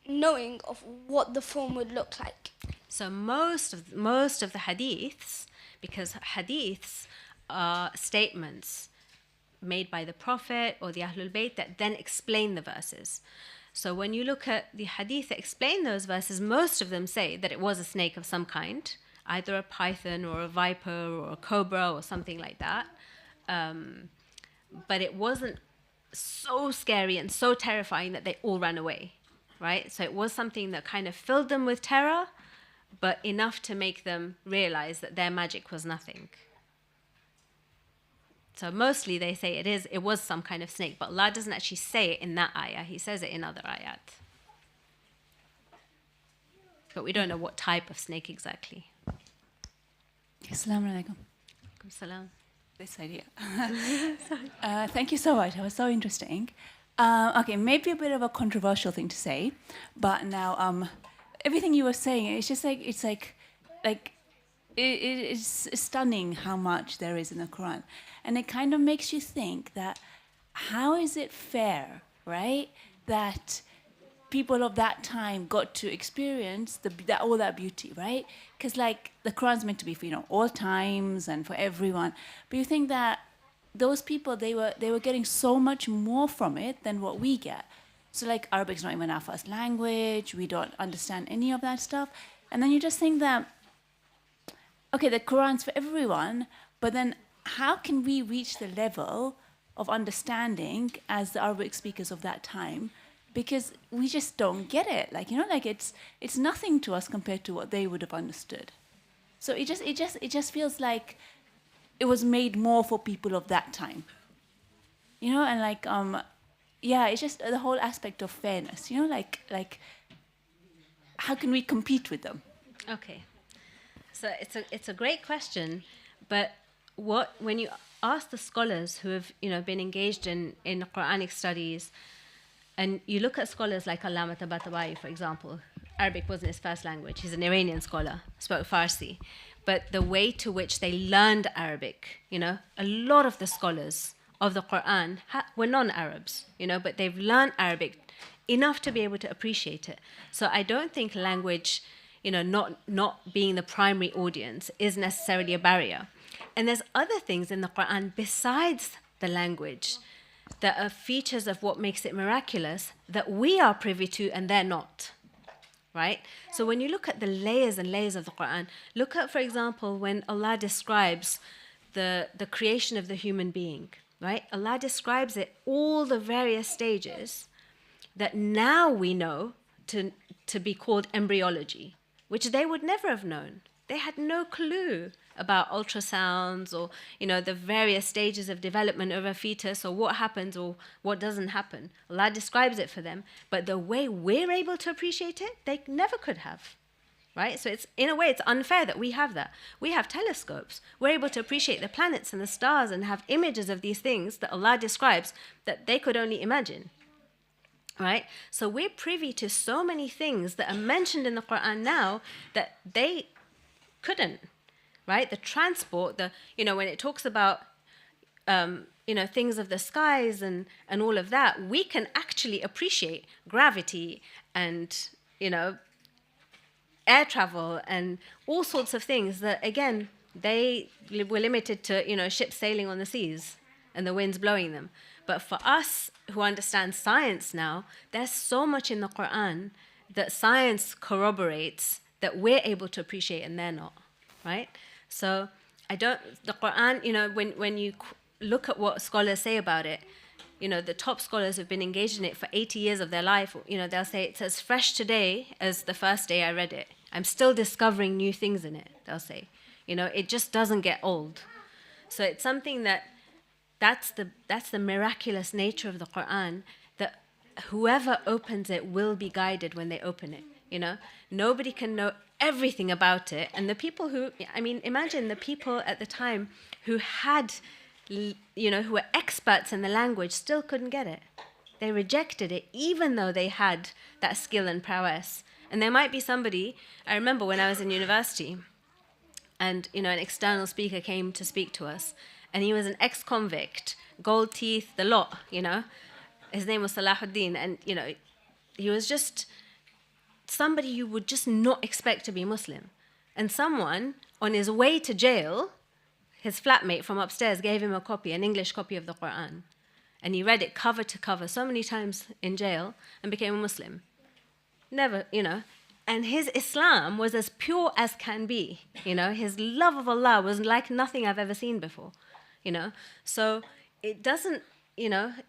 knowing of what the form would look like? So most of the hadiths, because hadiths are statements made by the Prophet or the Ahlul Bayt that then explain the verses. So when you look at the hadith that explain those verses, most of them say that it was a snake of some kind, either a python or a viper or a cobra or something like that. But it wasn't so scary and so terrifying that they all ran away, right? So it was something that kind of filled them with terror, but enough to make them realize that their magic was nothing. So mostly they say it was some kind of snake, but Allah doesn't actually say it in that ayah. He says it in other ayat. But we don't know what type of snake exactly. Assalamu alaikum. Alaikum salam. This idea. Thank you so much. That was so interesting. Okay, maybe a bit of a controversial thing to say, but now everything you were saying, it's just it's stunning how much there is in the Quran. And it kind of makes you think that how is it fair, right, that people of that time got to experience all that beauty, right? Because the Quran's meant to be for all times and for everyone. But you think that those people, they were getting so much more from it than what we get. So Arabic's not even our first language. We don't understand any of that stuff. And then you just think that, okay, the Quran's for everyone, but then how can we reach the level of understanding as the Arabic speakers of that time? Because we just don't get it. It's nothing to us compared to what they would have understood. So it just feels like it was made more for people of that time. And it's just the whole aspect of fairness. How can we compete with them? Okay. So it's a great question, but when you ask the scholars who have been engaged in Quranic studies, and you look at scholars like Allama Tabatabai, for example, Arabic wasn't his first language. He's an Iranian scholar, spoke Farsi, but the way to which they learned Arabic, a lot of the scholars of the Quran were non-Arabs, but they've learned Arabic enough to be able to appreciate it. So I don't think language, not being the primary audience is necessarily a barrier. And there's other things in the Quran besides the language that are features of what makes it miraculous that we are privy to and they're not, right? So when you look at the layers and layers of the Quran, look at, for example, when Allah describes the creation of the human being, right? Allah describes it, all the various stages that now we know to be called embryology, which they would never have known. They had no clue about ultrasounds or, the various stages of development of a fetus or what happens or what doesn't happen. Allah describes it for them, but the way we're able to appreciate it, they never could have, right? So in a way, it's unfair that we have that. We have telescopes. We're able to appreciate the planets and the stars and have images of these things that Allah describes that they could only imagine, right? So we're privy to so many things that are mentioned in the Quran now that they couldn't, right? The transport, when it talks about, things of the skies and all of that, we can actually appreciate gravity and, air travel and all sorts of things that, again, they were limited to, ships sailing on the seas, and the wind's blowing them. But for us who understand science now, there's so much in the Quran that science corroborates that we're able to appreciate and they're not, right? So the Quran, when you look at what scholars say about it, the top scholars have been engaged in it for 80 years of their life. They'll say it's as fresh today as the first day I read it. I'm still discovering new things in it, they'll say. It just doesn't get old. So it's something that's the miraculous nature of the Quran, that whoever opens it will be guided when they open it. Nobody can know everything about it. And the people imagine the people at the time who had, who were experts in the language still couldn't get it. They rejected it even though they had that skill and prowess. And there might be somebody, I remember when I was in university, and an external speaker came to speak to us, and he was an ex-convict, gold teeth, the lot, His name was Salahuddin, and he was just somebody you would just not expect to be Muslim. And someone on his way to jail, his flatmate from upstairs gave him a copy, an English copy of the Quran. And he read it cover to cover so many times in jail and became a Muslim. Never, And his Islam was as pure as can be. His love of Allah was like nothing I've ever seen before. So it doesn't,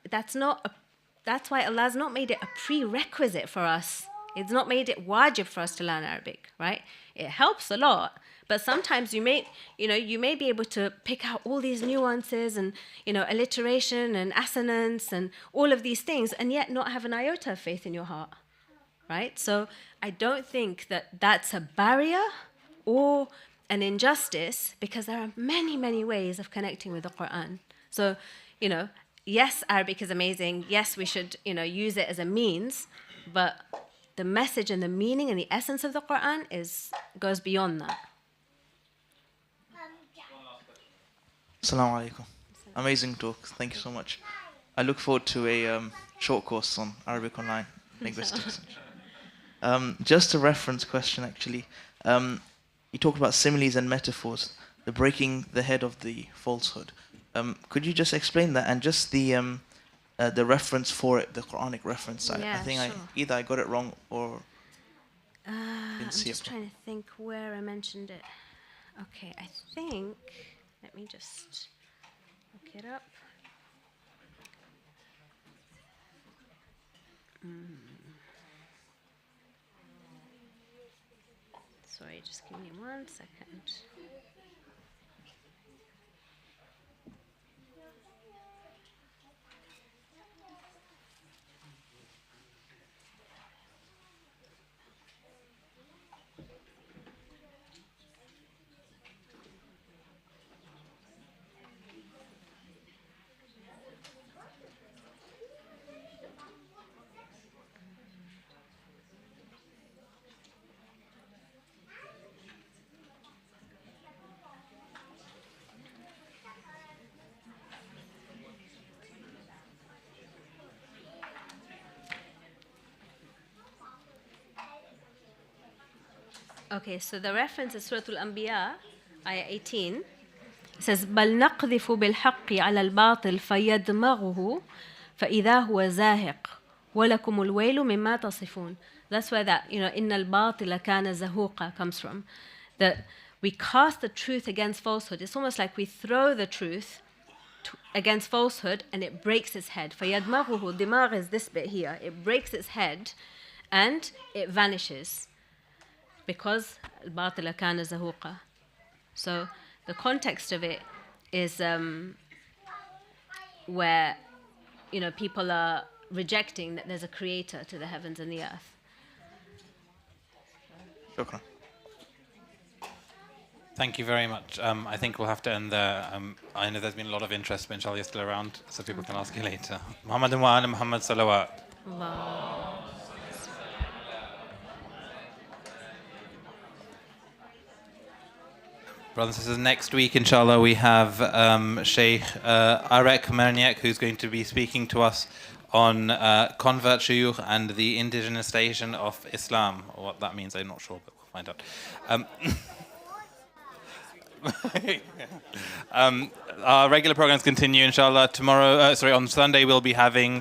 that's why Allah's not made it a prerequisite for us. It's not made it wajib for us to learn Arabic, right? It helps a lot, but sometimes you may be able to pick out all these nuances and, alliteration and assonance and all of these things, and yet not have an iota of faith in your heart, right? So I don't think that that's a barrier or an injustice, because there are many, many ways of connecting with the Quran. So, yes, Arabic is amazing. Yes, we should, use it as a means, but the message and the meaning and the essence of the Quran goes beyond that. Assalamu alaikum. Amazing talk. Thank you so much. I look forward to a short course on Arabic Online linguistics. Just a reference question, actually. You talked about similes and metaphors, the breaking the head of the falsehood. Could you just explain that, and just the reference for it, the Quranic reference? I think sure. Either I got it wrong or I'm just trying to think where I mentioned it. Okay, I think, let me just look it up. Sorry, just give me 1 second. Okay, so the reference is Surah Al-Anbiya, ayah 18. It says, بَلْ نَقْذِفُ بِالْحَقِّ عَلَى الْبَاطِلِ فَيَدْمَغُهُ فَإِذَا هُوَ زَاهِقٌ وَلَكُمُ الْوَيْلُ مِمَّا تَصِفُونَ. That's where that, إِنَّ الْبَاطِلَ كَانَ زَهُوقًا comes from. That we cast the truth against falsehood. It's almost like we throw the truth against falsehood and it breaks its head. فَيَدْمَغُهُ, dimagh is this bit here. It breaks its head and it vanishes. Because al-batila kana zahuqa. So the context of it is where people are rejecting that there's a creator to the heavens and the earth. Shukran. Thank you very much. I think we'll have to end there. I know there's been a lot of interest, but inshallah you're still around, so people can ask you later. Muhammadun wa ala Muhammad salawat. Brothers and sisters, next week, inshallah, we have Sheikh Arabiq Online, who's going to be speaking to us on convert shuyukh and the indigenization of Islam. What that means, I'm not sure, but we'll find out. Our regular programs continue, inshallah. On Sunday, we'll be having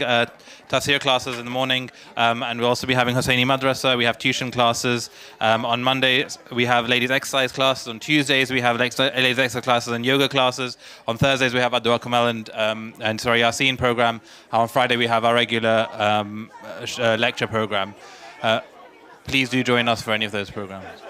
tafsir classes in the morning, and we'll also be having Husseini Madrasa. We have tuition classes. On Mondays, we have ladies' exercise classes. On Tuesdays, we have ladies' exercise classes and yoga classes. On Thursdays, we have our Dua Kamal and Yasin program. On Friday, we have our regular lecture program. Please do join us for any of those programs.